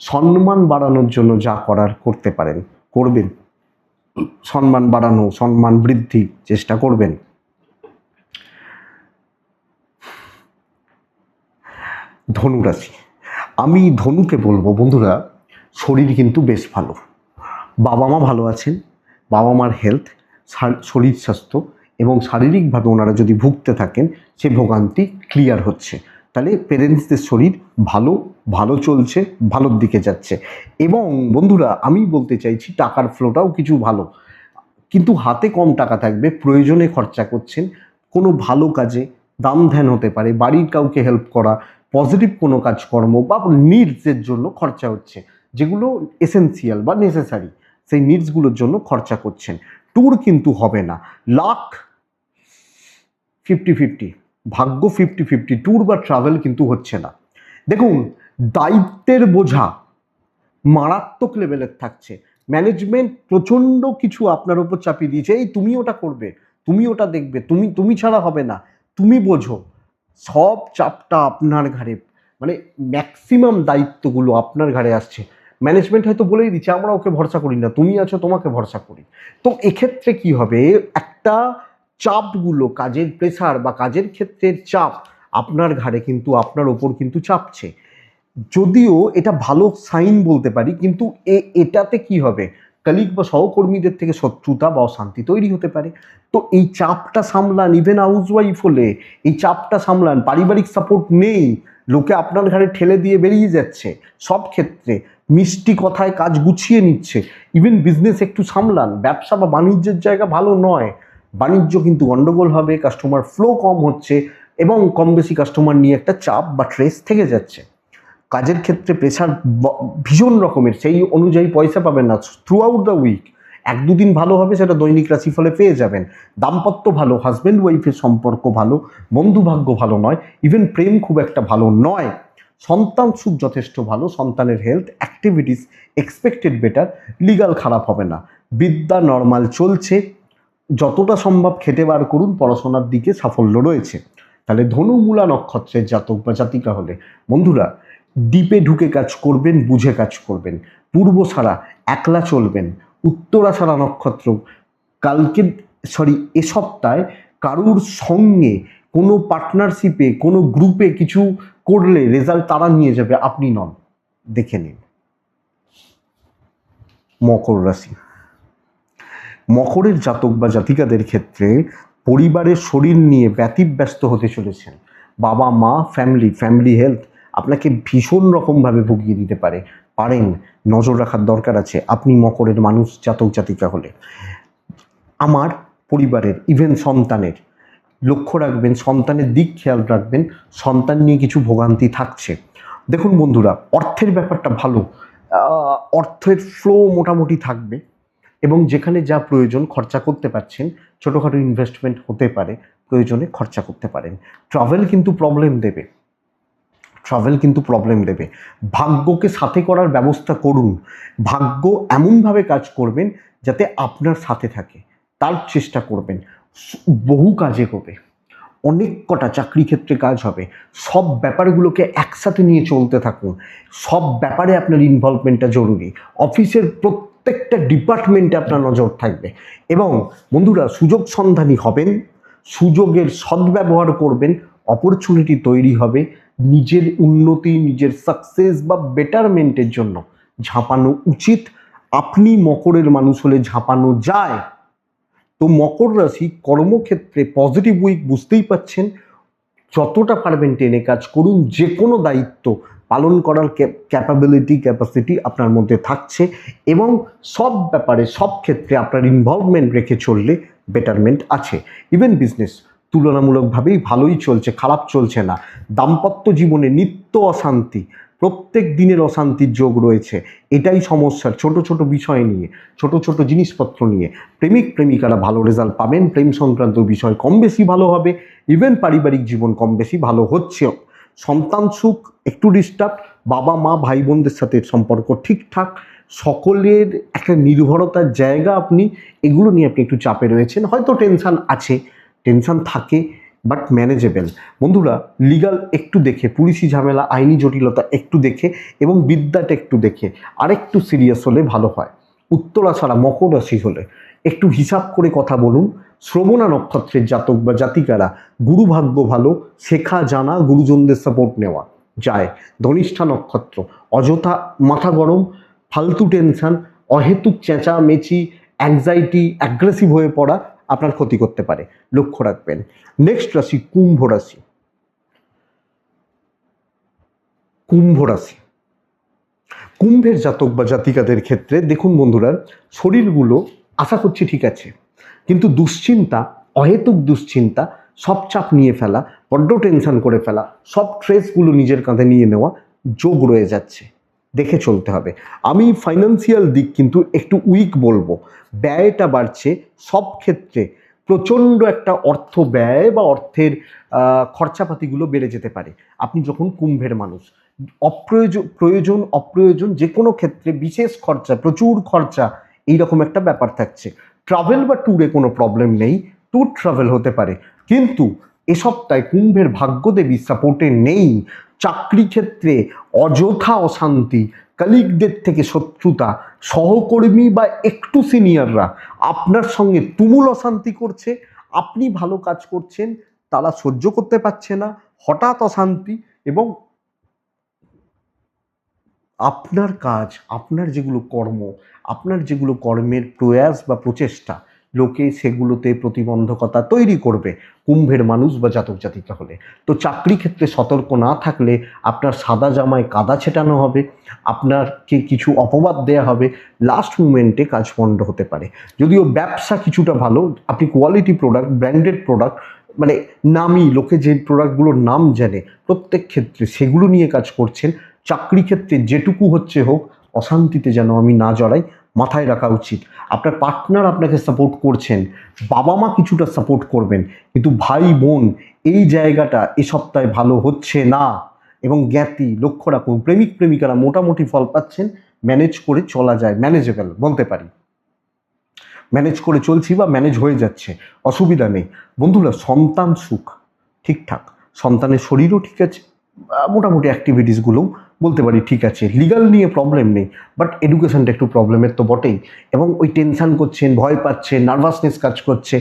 সম্মান বাড়ানোর জন্য যা করার করতে পারেন, করবেন, সম্মান বাড়ানো, সম্মান বৃদ্ধি চেষ্টা করবেন। ধনুরাশি, আমি ধনুকে বলবো বন্ধুরা, শরীর কিন্তু বেশ ভালো, বাবা মা ভালো আছেন, বাবা মার হেলথ, শরীর স্বাস্থ্য এবং শারীরিকভাবে ওনারা যদি ভুগতে থাকেন, সে ভোগান্তি ক্লিয়ার হচ্ছে। তাহলে পেরেন্টসদের শরীর ভালো চলছে, ভালোর দিকে যাচ্ছে। এবং বন্ধুরা, আমি বলতে চাইছি টাকার ফ্লোটাও কিছু ভালো, কিন্তু হাতে কম টাকা থাকবে, প্রয়োজনে খরচা করছেন কোনো ভালো কাজে, দান ধ্যান হতে পারে, বাড়ির কাউকে হেল্প করা, পজিটিভ কোনো কাজকর্ম বা নিডসের জন্য খরচা হচ্ছে, যেগুলো এসেন্সিয়াল বা নেসেসারি, সেই নিডসগুলোর জন্য খরচা করছেন। ট্যুর কিন্তু হবে না। লাক 50-50, ভাগ্য 50-50, ট্যুর বা ট্রাভেল কিন্তু হচ্ছে না। দেখুন, দায়িত্বের বোঝা মারাত্মক লেভেলের থাকছে। ম্যানেজমেন্ট প্রচণ্ড কিছু আপনার উপর চাপিয়ে দিয়েছে, এই তুমি ওটা করবে, তুমি ওটা দেখবে, তুমি ছাড়া হবে না, তুমি বোঝো। সব চাপটা আপনার ঘাড়ে, মানে ম্যাক্সিমাম দায়িত্বগুলো আপনার ঘাড়ে আসছে। ম্যানেজমেন্ট হয়তো বলেই দিচ্ছে আমরা ওকে ভরসা করি না, তুমি আছো, তোমাকে ভরসা করি। তো এক্ষেত্রে কি হবে, একটা চাপগুলো, কাজের প্রেসার বা কাজের ক্ষেত্রের চাপ আপনার ঘাড়ে কিন্তু আপনার ওপর কিন্তু চাপছে। যদিও এটা ভালো সাইন বলতে পারি, কিন্তু এটাতে কি হবে, কলিগ বা সহকর্মীদের থেকে শত্রুতা বা অশান্তি তৈরি হতে পারে। তো এই চাপটা সামলান, ইভেন হাউসওয়াইফ হলে এই চাপটা সামলান। পারিবারিক সাপোর্ট নেই, লোকে আপনার ঘাড়ে ঠেলে দিয়ে বেরিয়ে যাচ্ছে, সব ক্ষেত্রে মিষ্টি কথায় কাজ গুছিয়ে নিচ্ছে। ইভেন বিজনেস একটু সামলান, ব্যবসা বা বাণিজ্যের জায়গা ভালো নয়, বাণিজ্য কিন্তু গন্ডগোল হবে, কাস্টমার ফ্লো কম হচ্ছে এবং কম বেশি কাস্টমার নিয়ে একটা চাপ বা ট্রেস থেকে যাচ্ছে। কাজের ক্ষেত্রে প্রেশার ভীষণ রকমের, সেই অনুযায়ী পয়সা পাবেন না থ্রু আউট দ্য উইক। এক দুদিন ভালো হবে, সেটা দৈনিক রাশিফলে পেয়ে যাবেন। দাম্পত্য ভালো, হাজব্যান্ড ওয়াইফের সম্পর্ক ভালো, বন্ধু ভাগ্য ভালো নয়, ইভেন প্রেম খুব একটা ভালো নয়। সন্তান সুখ যথেষ্ট ভালো, সন্তানের health activities expected better, legal খারাপ হবে না, বিদ্যা নর্মাল চলছে, যতটা সম্ভব খেটে বার করুন, পড়াশোনার দিকে সাফল্য রয়েছে। তাহলে ধনু মূলা নক্ষত্রের জাতক বা জাতিকা হলে বন্ধুরা, ডিপে ঢুকে কাজ করবেন, বুঝে কাজ করবেন, পূর্ব ছাড়া একলা চলবেন, উত্তরা ছাড়া নক্ষত্র এ সপ্তাহে কারুর সঙ্গে কোনো পার্টনারশিপে, কোনো গ্রুপে কিছু করলে রেজাল্ট তারা নিয়ে যাবে, আপনি নন। দেখে নিন। মকর রাশি, মকরের জাতক বা জাতিকাদের ক্ষেত্রে পরিবারের শরীর নিয়ে ব্যতিব্যস্ত হতে চলেছেন। বাবা মা, ফ্যামিলি হেলথ আপনাকে ভীষণ রকমভাবে ভুগিয়ে দিতে পারেন, নজর রাখার দরকার আছে আপনি মকরের মানুষ, জাতক জাতিকা হলে। আমার পরিবারের, ইভেন সন্তানের লক্ষ্য রাখবেন, সন্তানের দিক খেয়াল রাখবেন, সন্তান নিয়ে কিছু ভোগান্তি থাকছে। দেখুন বন্ধুরা, অর্থের ব্যাপারটা ভালো, অর্থের ফ্লো মোটামুটি থাকবে এবং যেখানে যা প্রয়োজন খরচা করতে পারছেন, ছোটোখাটো ইনভেস্টমেন্ট হতে পারে, প্রয়োজনে খরচা করতে পারেন। ট্রাভেল কিন্তু প্রবলেম দেবে, ভাগ্যকে সাথে করার ব্যবস্থা করুন। ভাগ্য এমনভাবে কাজ করবেন যাতে আপনার সাথে থাকে, তার চেষ্টা করবেন। বহু কাজে করবে, অনেক কটা চাকরি ক্ষেত্রে কাজ হবে, সব ব্যাপারগুলোকে একসাথে নিয়ে চলতে থাকুন, সব ব্যাপারে আপনার ইনভলভমেন্টটা জরুরি। অফিসের প্রত্যেকটা ডিপার্টমেন্টে আপনার নজর থাকবে। এবং বন্ধুরা, সুযোগ সন্ধানী হবেন, সুযোগের সদ্ব্যবহার করবেন, অপরচুনিটি তৈরি হবে, নিজের উন্নতি, নিজের সাকসেস বা বেটারমেন্টের জন্য ঝাঁপানো উচিত। আপনি মকরের মানুষ হলে ঝাঁপানো যায়। তো মকর রাশি কর্মক্ষেত্রে পজিটিভ উইক, বুঝতেই পাচ্ছেন, যতটা পারবেন টেনে কাজ করুন, যে কোনো দায়িত্ব পালন করার ক্যাপাসিটি আপনার মধ্যে থাকছে এবং সব ব্যাপারে, সব ক্ষেত্রে আপনার ইনভলভমেন্ট রেখে চললে বেটারমেন্ট আছে। ইভেন বিজনেস তুলনামূলকভাবেই ভালোই চলছে, খারাপ চলছে না। দাম্পত্য জীবনে নিত্য অশান্তি, প্রত্যেক দিনের অশান্তির যোগ রয়েছে, এটাই সমস্যা। ছোট ছোট বিষয় নিয়ে, ছোট ছোট জিনিসপত্র নিয়ে প্রেমিকারা ভালো রেজাল্ট পাবেন, প্রেম সংক্রান্ত বিষয় কম বেশি ভালো হবে, ইভেন পারিবারিক জীবন কম বেশি ভালো হচ্ছে। সন্তান সুখ একটু ডিস্টার্ব, বাবা মা ভাই বোনদের সাথে সম্পর্ক ঠিকঠাক, সকলের একটা নির্ভরতার জায়গা, এগুলো নিয়ে আপনি একটু চাপে রয়েছেন, হয়তো টেনশন থাকে, বাট ম্যানেজেবল। বন্ধুরা, লিগাল একটু দেখে, পুলিশি ঝামেলা, আইনি জটিলতা একটু দেখে এবং বিদ্যাটা একটু দেখে আরেকটু সিরিয়াস হলে ভালো হয়। উত্তরা ছাড়া মকর রাশি হলে একটু হিসাব করে কথা বলুন। শ্রবণা নক্ষত্রের জাতক বা জাতিকারা গুরু ভাগ্য ভালো, শেখা জানা, গুরুজনদের সাপোর্ট নেওয়া যায়। ধনিষ্ঠা নক্ষত্র অযথা মাথা গরম, ফালতু টেনশন, অহেতুক চেঁচামেচি, অ্যাংজাইটি, অ্যাগ্রেসিভ হয়ে পড়া আপনার ক্ষতি করতে পারে, লক্ষ্য রাখবেন। নেক্সট রাশি কুম্ভ রাশি। কুম্ভ রাশি, কুম্ভের জাতক বা জাতিকাদের ক্ষেত্রে দেখুন বন্ধুরা, শরীরগুলো আশা করছি ঠিক আছে, কিন্তু দুশ্চিন্তা, অহেতুক দুশ্চিন্তা, সব চাপ নিয়ে ফেলা, বড্ড টেনশন করে ফেলা, সব স্ট্রেসগুলো নিজের কাঁধে নিয়ে নেওয়া যোগ রয়ে যাচ্ছে, দেখে চলতে হবে। আমি ফাইন্যান্সিয়াল দিক কিন্তু একটু উইক বলবো, ব্যয়টা বাড়ছে সব ক্ষেত্রে, প্রচণ্ড একটা অর্থ ব্যয় বা অর্থের খরচাপাতিগুলো বেড়ে যেতে পারে। আপনি যখন কুম্ভের মানুষ, অপ্রয়োজন যে কোনো ক্ষেত্রে বিশেষ খরচা, প্রচুর খরচা, এইরকম একটা ব্যাপার থাকছে। ট্রাভেল বা ট্যুরে কোনো প্রবলেম নেই, ট্যুর ট্রাভেল হতে পারে, কিন্তু এ সপ্তাহে কুম্ভের ভাগ্যদেবী সাপোর্টে নেই। চাকরি ক্ষেত্রে অযথা অশান্তি, কলিগদের থেকে শত্রুতা, সহকর্মী বা একটু সিনিয়ররা আপনার সঙ্গে তুমুল অশান্তি করছে, আপনি ভালো কাজ করছেন তারা সহ্য করতে পারছে না, হঠাৎ অশান্তি, এবং আপনার কাজ, আপনার যেগুলো কর্ম, আপনার যেগুলো কর্মের প্রয়াস বা প্রচেষ্টা, লোকে সেগুলোতে প্রতিবন্ধকতা তৈরি করবে কুম্ভের মানুষ বা জাতক জাতিকা হলে। তো চাকরি ক্ষেত্রে সতর্ক না থাকলে আপনার সাদা জামায় কাদা ছেটানো হবে, আপনাকে কিছু অপবাদ দেয়া হবে, লাস্ট মুমেন্টে কাজ পণ্ড হতে পারে। যদিও ব্যবসা কিছুটা ভালো, আপনি কোয়ালিটি প্রোডাক্ট, ব্র্যান্ডেড প্রোডাক্ট, মানে নামি লোকে যে প্রোডাক্টগুলোর নাম জানে প্রত্যেক ক্ষেত্রে সেগুলো নিয়ে কাজ করছেন। চাকরি ক্ষেত্রে যেটুকু হচ্ছে হোক, অশান্তিতে যেন আমি না জড়াই, মাথায় রাখা উচিত। আপনার পার্টনার আপনাকে সাপোর্ট করছেন, বাবা মা কিছুটা সাপোর্ট করবেন, কিন্তু ভাই বোন এই জায়গাটা এ সপ্তাহে ভালো হচ্ছে না। এবং জ্ঞাতি, লক্ষ্য রাখুন, প্রেমিক প্রেমিকারা মোটামুটি ফল পাচ্ছেন, ম্যানেজ করে চলা যায়, ম্যানেজেবল বলতে পারি, ম্যানেজ করে চলছি বা ম্যানেজ হয়ে যাচ্ছে, অসুবিধা নেই। বন্ধুরা, সন্তান সুখ ঠিকঠাক, সন্তানের শরীরও ঠিক আছে, মোটামুটি অ্যাক্টিভিটিসগুলোও বলতে পারি ঠিক আছে, লিগাল নিয়ে প্রবলেম নেই, বাট এডুকেশনটা একটু প্রবলেমের তো বটেই। এবং ওই টেনশান করছেন, ভয় পাচ্ছেন, নার্ভাসনেস কাজ করছে,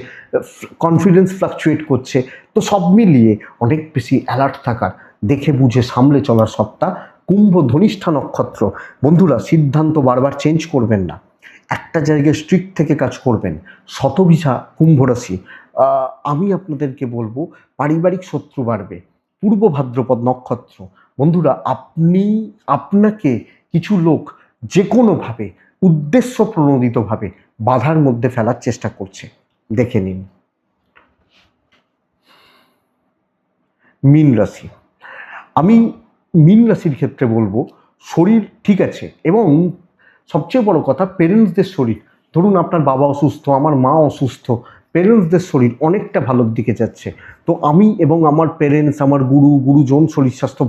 কনফিডেন্স ফ্লাকচুয়েট করছে, তো সব মিলিয়ে অনেক বেশি অ্যালার্ট থাকার, দেখে বুঝে সামলে চলার সত্তা। কুম্ভ ধনিষ্ঠা নক্ষত্র, বন্ধুরা সিদ্ধান্ত বারবার চেঞ্জ করবেন না, একটা জায়গায় স্ট্রিক্ট থেকে কাজ করবেন। শতভিসা কুম্ভ রাশি, আমি আপনাদেরকে বলবো পারিবারিক শত্রু বাড়বে। পূর্ব ভাদ্রপদ নক্ষত্র, বন্ধুরা আপনাকে কিছু লোক যে কোনোভাবে উদ্দেশ্য প্রণোদিতভাবে বাধার মধ্যে ফেলার চেষ্টা করছে, দেখে নিন। মীন রাশি, আমি মীন রাশির ক্ষেত্রে বলবো শরীর ঠিক আছে, এবং সবচেয়ে বড় কথা পেরেন্টসদের শরীর, ধরুন আপনার বাবা অসুস্থ, আমার মা অসুস্থ, পেরেন্টসদের শরীর অনেকটা ভালোর দিকে যাচ্ছে। তো আমি এবং আমার পেরেন্টস, আমার গুরুজন শরীর স্বাস্থ্য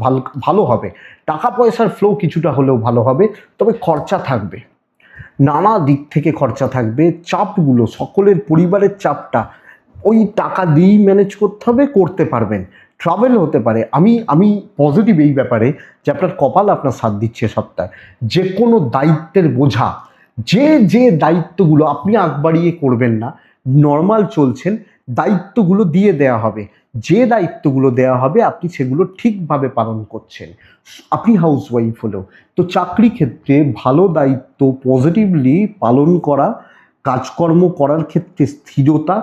ভালো হবে, টাকা পয়সার ফ্লো কিছুটা হলেও ভালো হবে, তবে খরচা থাকবে, নানা দিক থেকে খরচা থাকবে, চাপগুলো সকলের পরিবারের চাপটা ওই টাকা দিয়েই ম্যানেজ করতে হবে, করতে পারবেন। ট্রাভেল হতে পারে, আমি পজিটিভ এই ব্যাপারে যে আপনার কপাল আপনার সাথ দিচ্ছে সপ্তাহে। যে কোনো দায়িত্বের বোঝা, যে দায়িত্বগুলো আপনি আগ বাড়িয়ে করবেন না, নর্মাল চলছেন, দায়িত্বগুলো দিয়ে দেয়া হবে, যে দায়িত্বগুলো দেওয়া হবে আপনি সেগুলো ঠিকভাবে পালন করছেন। আপনি হাউসওয়াইফ হলেও, তো চাকরি ক্ষেত্রে ভালো দায়িত্ব পজিটিভলি পালন করা, কাজকর্ম করার ক্ষেত্রে স্থিরতা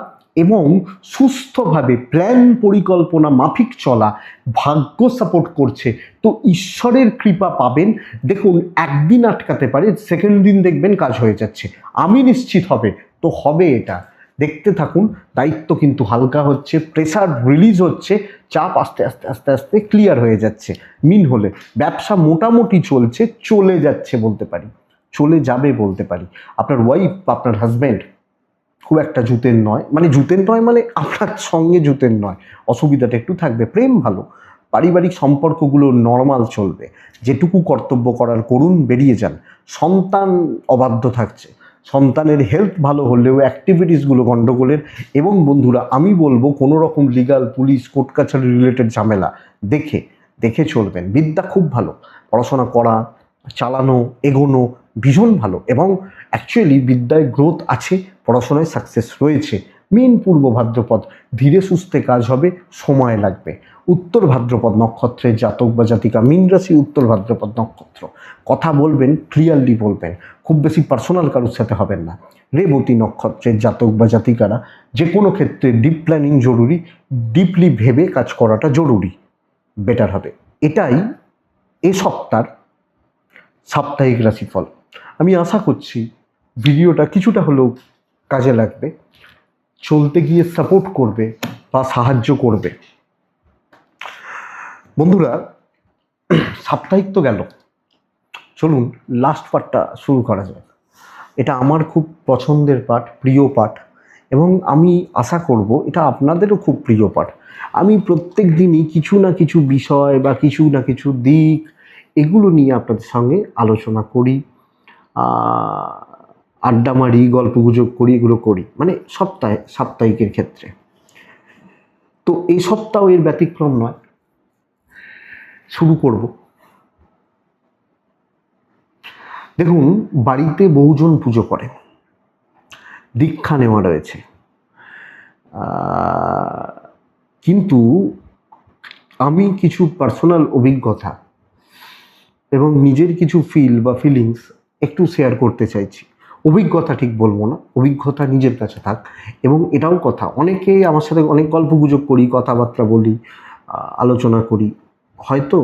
এবং সুস্থভাবে প্ল্যান পরিকল্পনা মাফিক চলা, ভাগ্য সাপোর্ট করছে, তো ঈশ্বরের কৃপা পাবেন। দেখুন, একদিন আটকাতে পারে, সেকেন্ড দিন দেখবেন কাজ হয়ে যাচ্ছে, আমি নিশ্চিত হবে, তো হবে এটা, দেখতে থাকুন। দায়িত্ব কিন্তু হালকা হচ্ছে, প্রেসার রিলিজ হচ্ছে, চাপ আস্তে আস্তে আস্তে আস্তে ক্লিয়ার হয়ে যাচ্ছে। মিন হলে ব্যবসা মোটামুটি চলছে, চলে যাচ্ছে বলতে পারি, চলে যাবে বলতে পারি। আপনার ওয়াইফ, আপনার হাজব্যান্ড খুব একটা জুতের নয়, মানে আপনার সঙ্গে জুতের নয়, অসুবিধাটা একটু থাকবে। প্রেম ভালো, পারিবারিক সম্পর্কগুলো নর্মাল চলবে, যেটুকু কর্তব্য করার করুন, বেরিয়ে যান। সন্তান অবাধ্য থাকছে, সন্তানের হেলথ ভালো হলেও অ্যাক্টিভিটিসগুলো গণ্ডগোলের। এবং বন্ধুরা, আমি বলবো কোনো রকম লিগাল, পুলিশ, কোর্ট কাছারি রিলেটেড ঝামেলা দেখে চলবেন। বিদ্যা খুব ভালো, পড়াশোনা করা, চালানো, এগোনো ভীষণ ভালো, এবং অ্যাকচুয়ালি বিদ্যায় গ্রোথ আছে, পড়াশোনায় সাকসেস রয়েছে, মীন পূর্ব ভাদ্রপদ, ধীরে সুস্থে কাজ হবে, সময় লাগবে। উত্তর ভাদ্রপদ নক্ষত্রের জাতক বা জাতিকা, মীন রাশি উত্তর ভাদ্রপদ নক্ষত্র, কথা বলবেন ক্লিয়ারলি বলবেন, খুব বেশি পার্সোনাল কারোর সাথে হবেন না। রেবতী নক্ষত্রের জাতক বা জাতিকারা, যে কোনো ক্ষেত্রে ডিপ প্ল্যানিং জরুরি, ডিপলি ভেবে কাজ করাটা জরুরি, বেটার হবে। এটাই এই সপ্তাহের সাপ্তাহিক রাশিফল। আমি আশা করছি ভিডিওটা কিছুটা হলেও কাজে লাগবে, চলতে গিয়ে সাপোর্ট করবে বা সাহায্য করবে। বন্ধুরা, সাপ্তাহিক তো গেল, চলুন লাস্ট পার্টটা শুরু করা যাক। এটা আমার খুব পছন্দের পাঠ, প্রিয় পাঠ, এবং আমি আশা করব এটা আপনাদেরও খুব প্রিয় পাঠ। আমি প্রত্যেক দিনই কিছু না কিছু বিষয় বা কিছু না কিছু দিক এগুলো নিয়ে আপনাদের সঙ্গে আলোচনা করি, আড্ডা মারি, গল্পগুজব করি, এগুলো করি, মানে সাপ্তাহিকের ক্ষেত্রে। তো এই সপ্তাহ এর ব্যতিক্রম নয়। শুরু করব। দেখুন, বাড়িতে বহুজন পুজো করে, দীক্ষা নেওয়া রয়েছে, কিন্তু আমি কিছু পার্সোনাল অভিজ্ঞতা এবং নিজের কিছু ফিল বা ফিলিংস একটু শেয়ার করতে চাইছি। অভিজ্ঞতা ঠিক বলবো না, অভিজ্ঞতা নিজের কাছে থাক। এবং এটাও কথা, অনেকে আমার সাথে অনেক গল্পগুজব করি, কথাবার্তা বলি, আলোচনা করি, হয়তো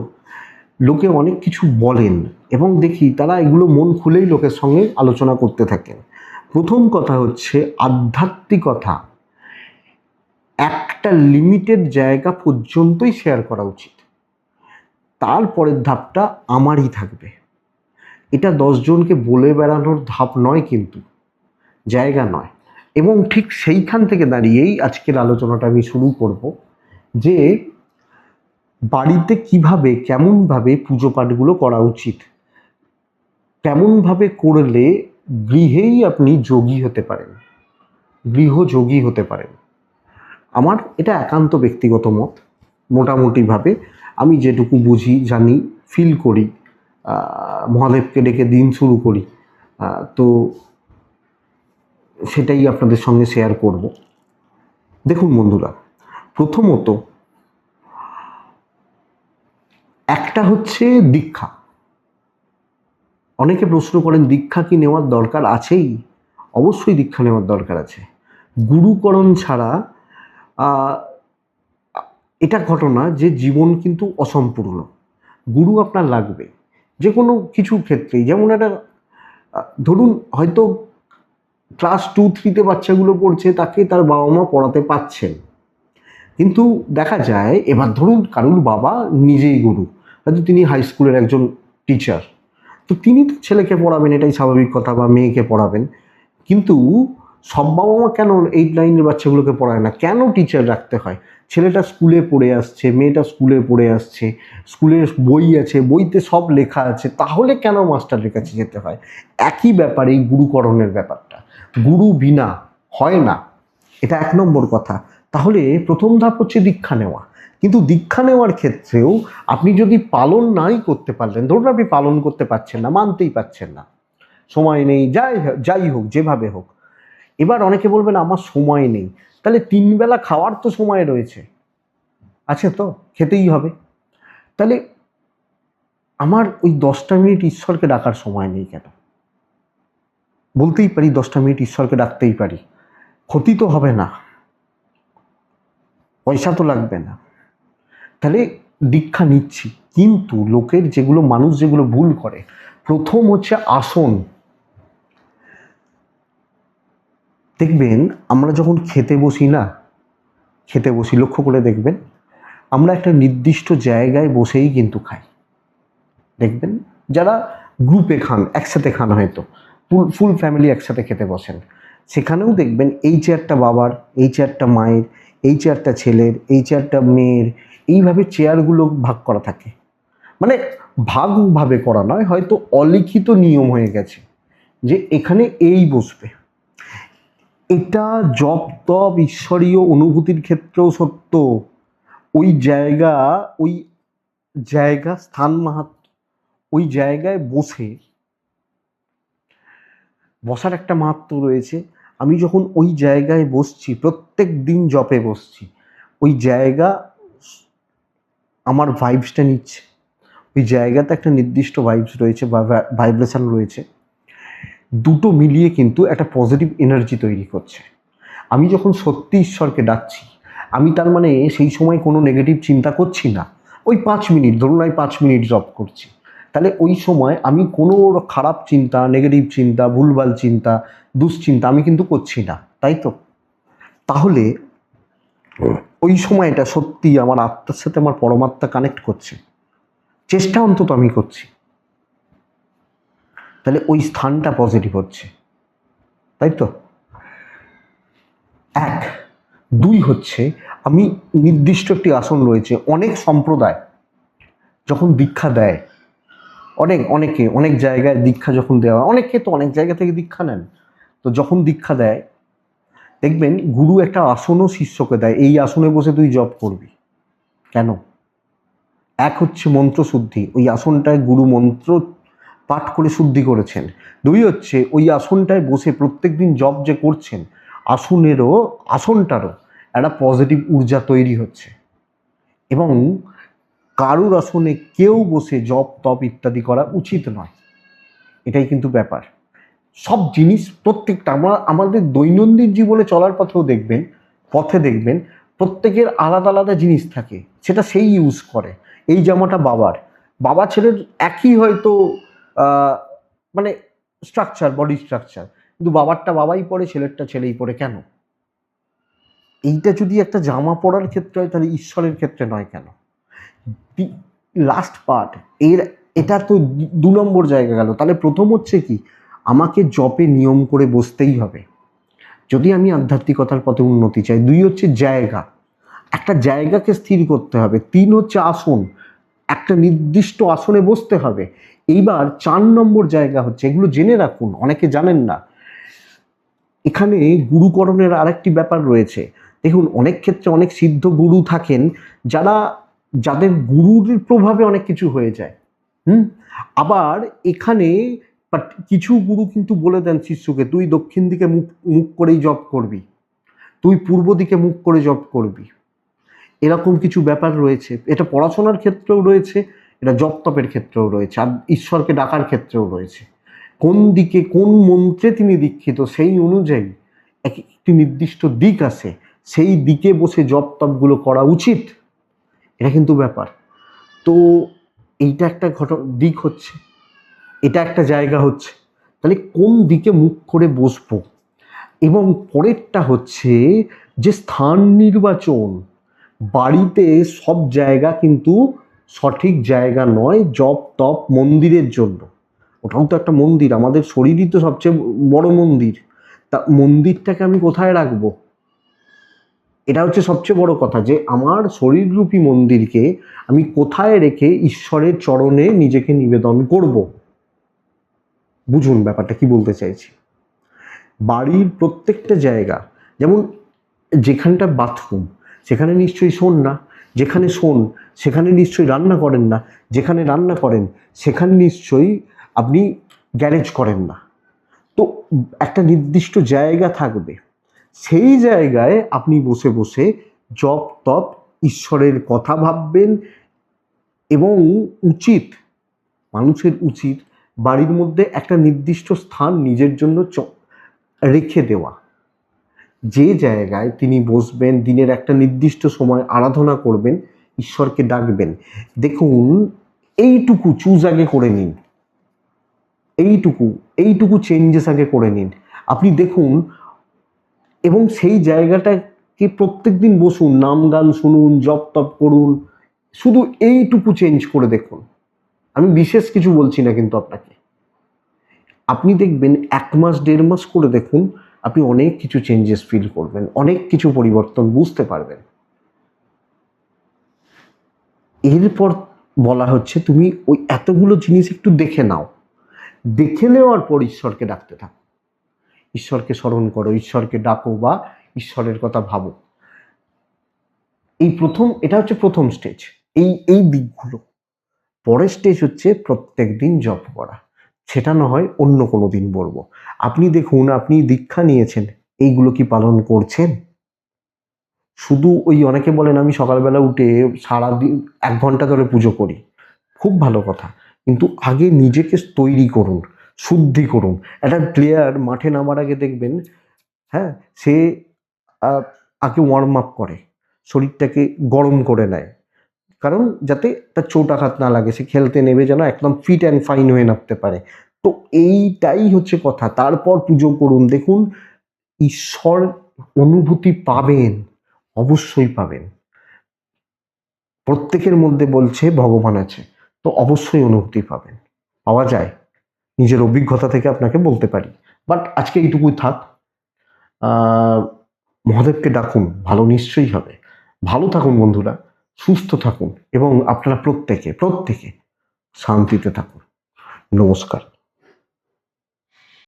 লোকে অনেক কিছু বলেন এবং দেখি তারা এগুলো মন খুলেই লোকের সঙ্গে আলোচনা করতে থাকেন। প্রথম কথা হচ্ছে, আধ্যাত্মিকতা একটা লিমিটেড জায়গা পর্যন্তই শেয়ার করা উচিত, তারপরের ধাপটা আমারই থাকবে। এটা 10 জনকে বলে বেড়ানোর ধাপ নয়, কিন্তু জায়গা নয়। এবং ঠিক সেইখান থেকে দাঁড়িয়েই আজকের আলোচনাটা আমি শুরু করব, যে বাড়িতে কিভাবে কেমনভাবে পুজো পাঠগুলো করা উচিত, কেমনভাবে করলে গৃহেই আপনি যোগী হতে পারেন, গৃহযোগী হতে পারেন। আমার এটা একান্ত ব্যক্তিগত মত। মোটামুটিভাবে আমি যেটুকু বুঝি, জানি, ফিল করি, মহাদেবকে ডেকে দিন শুরু করি, তো সেটাই আপনাদের সঙ্গে শেয়ার করব। দেখুন বন্ধুরা, প্রথমত একটা হচ্ছে দীক্ষা। অনেকে প্রশ্ন করেন, দীক্ষা কি নেওয়ার দরকার আছেই? অবশ্যই দীক্ষা নেওয়ার দরকার আছে। গুরুকরণ ছাড়া এটা ঘটনা যে জীবন কিন্তু অসম্পূর্ণ। গুরু আপনার লাগবে যে কোনো কিছু ক্ষেত্রেই। যেমন একটা ধরুন, হয়তো ক্লাস 2-3-তে বাচ্চাগুলো পড়ছে, তাকে তার বাবা মা পড়াতে পারছেন, কিন্তু দেখা যায় এবার ধরুন কারুর বাবা নিজেই গুরু, হয়তো তিনি হাই স্কুলের একজন টিচার, তো তিনি তো ছেলেকে পড়াবেন, এটাই স্বাভাবিক কথা, বা মেয়েকে পড়াবেন। কিন্তু সব বাবা মা কেন 8-9-এর বাচ্চাগুলোকে পড়ায় না? কেন টিচার রাখতে হয়? ছেলেটা স্কুলে পড়ে আসছে, মেয়েটা স্কুলে পড়ে আসছে, স্কুলের বই আছে, বইতে সব লেখা আছে, তাহলে কেন মাস্টারের কাছে যেতে হয়? একই ব্যাপার এই গুরুকরণের ব্যাপারটা, গুরু বিনা হয় না, এটা 1 নম্বর কথা। তাহলে প্রথম ধাপ হচ্ছে দীক্ষা নেওয়া। কিন্তু দীক্ষা নেওয়ার ক্ষেত্রেও আপনি যদি পালন নাই করতে পারলেন, ধরুন আপনি পালন করতে পারছেন না, মানতেই পারছেন না, সময় নেই, যাই হোক, যেভাবে হোক। এবার অনেকে বলবেন আমার সময় নেই, তাহলে 3 বেলা খাওয়ার তো সময় রয়েছে, আছে তো, খেতেই হবে। তাহলে আমার ওই 10টা মিনিট ঈশ্বরকে ডাকার সময় নেই কেন? বলতেই পারি 10টা মিনিট ঈশ্বরকে ডাকতেই পারি, ক্ষতি তো হবে না, পয়সা তো লাগবে না। তাহলে দীক্ষা নিচ্ছি, কিন্তু লোকের যেগুলো, মানুষ যেগুলো ভুল করে, প্রথম হচ্ছে আসন। দেখবেন আমরা যখন খেতে বসি, লক্ষ্য করে দেখবেন আমরা একটা নির্দিষ্ট জায়গায় বসেই কিন্তু খাই। দেখবেন যারা গ্রুপে খান, একসাথে খান, হয়তো ফুল ফ্যামিলি একসাথে খেতে বসেন, সেখানেও দেখবেন এই চেয়ারটা বাবার, এই চেয়ারটা মায়ের, এই চেয়ারটা ছেলের, এই চেয়ারটা মেয়ের, এইভাবে চেয়ারগুলো ভাগ করা থাকে। মানে ভাগভাবে করা নয়, হয়তো অলিখিত নিয়ম হয়ে গেছে যে এখানে এই বসবে। এটা জপ তপ ঈশ্বরীয় অনুভূতির ক্ষেত্রেও সত্য। ওই জায়গা স্থান মাহাত্ম্য, ওই জায়গায় বসার একটা মাহাত্ম্য রয়েছে। আমি যখন ওই জায়গায় বসছি, প্রত্যেক দিন জপে বসছি, ওই জায়গা আমার ভাইবসটা নিচ্ছে, ওই জায়গাতে একটা নির্দিষ্ট ভাইবস রয়েছে বা ভাইব্রেশন রয়েছে, দুটো মিলিয়ে কিন্তু একটা পজিটিভ এনার্জি তৈরি করছে। আমি যখন সত্যি ঈশ্বরকে ডাকছি, আমি তার মানে সেই সময় কোনো নেগেটিভ চিন্তা করছি না। ওই 5 মিনিট, ধরুন আমি 5 মিনিট জব করছি, তাহলে ওই সময় আমি কোনো খারাপ চিন্তা, নেগেটিভ চিন্তা, ভুলভাল চিন্তা, দুশ্চিন্তা আমি কিন্তু করছি না, তাই তো? তাহলে ওই সময়টা সত্যি আমার আত্মার সাথে আমার পরমাত্মা কানেক্ট করছে, চেষ্টা অন্তত আমি করছি, তাহলে ওই স্থানটা পজিটিভ হচ্ছে, তাই তো? 1, 2 হচ্ছে আমি নির্দিষ্ট একটি আসন রয়েছে। অনেক সম্প্রদায় যখন দীক্ষা দেয়, অনেকে অনেক জায়গায় দীক্ষা যখন দেওয়া হয়, অনেকে তো অনেক জায়গা থেকে দীক্ষা নেন, তো যখন দীক্ষা দেয় দেখবেন গুরু একটা আসনও শিষ্যকে দেয়, এই আসনে বসে তুই জপ করবি। কেন? এক হচ্ছে মন্ত্র শুদ্ধি, ওই আসনটায় গুরু মন্ত্র পাঠ করে শুদ্ধি করেছেন। 2 হচ্ছে ওই আসনটায় বসে প্রত্যেক দিন জপ যে করছেন, আসনটারও একটা পজিটিভ ঊর্জা তৈরি হচ্ছে। এবং কারুর আসনে কেউ বসে জপ তপ ইত্যাদি করা উচিত নয়, এটাই কিন্তু ব্যাপার। সব জিনিস প্রত্যেকটা আমাদের দৈনন্দিন জীবনে চলার পথে দেখবেন প্রত্যেকের আলাদা আলাদা জিনিস থাকে, সেটা সেই ইউজ করে। এই জামাটা বাবা ছেলের একই হয়তো মানে স্ট্রাকচার, বডি স্ট্রাকচার, কিন্তু বাবারটা বাবাই পরে, ছেলেরটা ছেলেই পরে। কেন? এইটা যদি একটা জামা পরার ক্ষেত্রে হয়, তাহলে ঈশ্বরের ক্ষেত্রে নয় কেন? লাস্ট পার্ট এটা তো 2 নম্বর জায়গা গেল। তাহলে প্রথম হচ্ছে কি, আমাকে জপে নিয়ম করে বসতেই হবে যদি আমি আধ্যাত্মিকতার পথে উন্নতি চাই। 2 হচ্ছে জায়গা, একটা জায়গাকে স্থির করতে হবে। 3 হচ্ছে আসন, একটা নির্দিষ্ট আসনে বসতে হবে। এইবার 4 নম্বর জায়গা হচ্ছে, এগুলো জেনে রাখুন, অনেকে জানেন না, এখানে গুরুকরণের আরেকটি ব্যাপার রয়েছে। দেখুন, অনেক ক্ষেত্রে অনেক সিদ্ধ গুরু থাকেন যাদের গুরুর প্রভাবে অনেক কিছু হয়ে যায়। আবার এখানে কিছু গুরু কিন্তু বলে দেন শিষ্যকে, তুই দক্ষিণ দিকে মুখ করেই জপ করবি, তুই পূর্ব দিকে মুখ করে জপ করবি। এরকম কিছু ব্যাপার রয়েছে। এটা পড়াশোনার ক্ষেত্রেও রয়েছে, এটা জপ তপের ক্ষেত্রেও রয়েছে, আর ঈশ্বরকে ডাকার ক্ষেত্রেও রয়েছে। কোন দিকে কোন মন্ত্রে তিনি দীক্ষিত, সেই অনুযায়ী একটি নির্দিষ্ট দিক আছে, সেই দিকে বসে জপ তপগুলো করা উচিত, এটা কিন্তু ব্যাপার। তো এইটা একটা দিক হচ্ছে, এটা একটা জায়গা হচ্ছে। তাহলে কোন দিকে মুখ করে বসবো, এবং পরেরটা হচ্ছে যে স্থান নির্বাচন। বাড়িতে সব জায়গা কিন্তু সঠিক জায়গা নয় জপ তপ মন্দিরের জন্য। ওটাও তো একটা মন্দির, আমাদের শরীরই তো সবচেয়ে বড় মন্দির। তা মন্দিরটাকে আমি কোথায় রাখবো, এটা হচ্ছে সবচেয়ে বড় কথা, যে আমার শরীররূপী মন্দিরকে আমি কোথায় রেখে ঈশ্বরের চরণে নিজেকে নিবেদন করব। বুঝুন ব্যাপারটা কি বলতে চাইছি। বাড়ির প্রত্যেকটা জায়গা, যেমন যেখানটা বাথরুম সেখানে নিশ্চয়ই শোন না, যেখানে শোন সেখানে নিশ্চয়ই রান্না করেন না, যেখানে রান্না করেন সেখানে নিশ্চয়ই আপনি গ্যারেজ করেন না। তো একটা নির্দিষ্ট জায়গা থাকবে, সেই জায়গায় আপনি বসে বসে জপ তপ ঈশ্বরের কথা ভাববেন। এবং মানুষের উচিত বাড়ির মধ্যে একটা নির্দিষ্ট স্থান নিজের জন্য রেখে দেওয়া, যে জায়গায় তিনি বসবেন, দিনের একটা নির্দিষ্ট সময় আরাধনা করবেন, ঈশ্বরকে ডাকবেন। দেখুন, এইটুকু চুজ আগে করে নিন, এইটুকু চেঞ্জেস আগে করে নিন। আপনি দেখুন, এবং সেই জায়গাটাকে প্রত্যেক দিন বসুন, নাম গান শুনুন, জপ তপ করুন, শুধু এইটুকু চেঞ্জ করে দেখুন। আমি বিশেষ কিছু বলছি না কিন্তু আপনাকে, আপনি দেখবেন 1 মাস 1.5 মাস করে দেখুন, আপনি অনেক কিছু চেঞ্জেস ফিল করবেন, অনেক কিছু পরিবর্তন বুঝতে পারবেন। এরপর বলা হচ্ছে তুমি ওই এতগুলো জিনিস একটু দেখে নাও, দেখে নেওয়ার পর ঈশ্বরকে ডাকতে থাকো, ঈশ্বরকে স্মরণ করো, ঈশ্বরকে ডাকো বা ঈশ্বরের কথা ভাবো। এটা হচ্ছে প্রথম স্টেজ, এই দিকগুলো। পরের স্টেজ হচ্ছে প্রত্যেক দিন জপ করা, সেটা না হয় অন্য কোনো দিন বলবো। আপনি দেখুন, আপনি দীক্ষা নিয়েছেন, এইগুলো কি পালন করছেন? শুধু ওই অনেকে বলেন আমি সকালবেলা উঠে সারাদিন 1 ঘন্টা ধরে পুজো করি, খুব ভালো কথা, কিন্তু আগে নিজেকে তৈরি করুন, শুদ্ধি করুন। একটা প্লেয়ার মাঠে নামার আগে দেখবেন, হ্যাঁ, সে আগে ওয়ার্ম আপ করে, শরীরটাকে গরম করে নেয়, কারণ যাতে তার চোট আঘাত না লাগে, সে খেলতে নেবে যেন একদম ফিট অ্যান্ড ফাইন হয়ে নামতে পারে। তো এইটাই হচ্ছে কথা। তারপর পুজো করুন, দেখুন ঈশ্বর অনুভূতি পাবেন, অবশ্যই পাবেন। প্রত্যেকের মধ্যে বলছে ভগবান আছে, তো অবশ্যই অনুভূতি পাবেন, পাওয়া যায়। নিজের অভিজ্ঞতা থেকে আপনাকে বলতে পারি। বাট আজকে এইটুকুই থাক। মহাদেবকে ডাকুন, ভালো নিশ্চয়ই হবে। ভালো থাকুন বন্ধুরা, সুস্থ থাকুন এবং আপনারা প্রত্যেকে প্রত্যেকে শান্তিতে থাকুন। নমস্কার।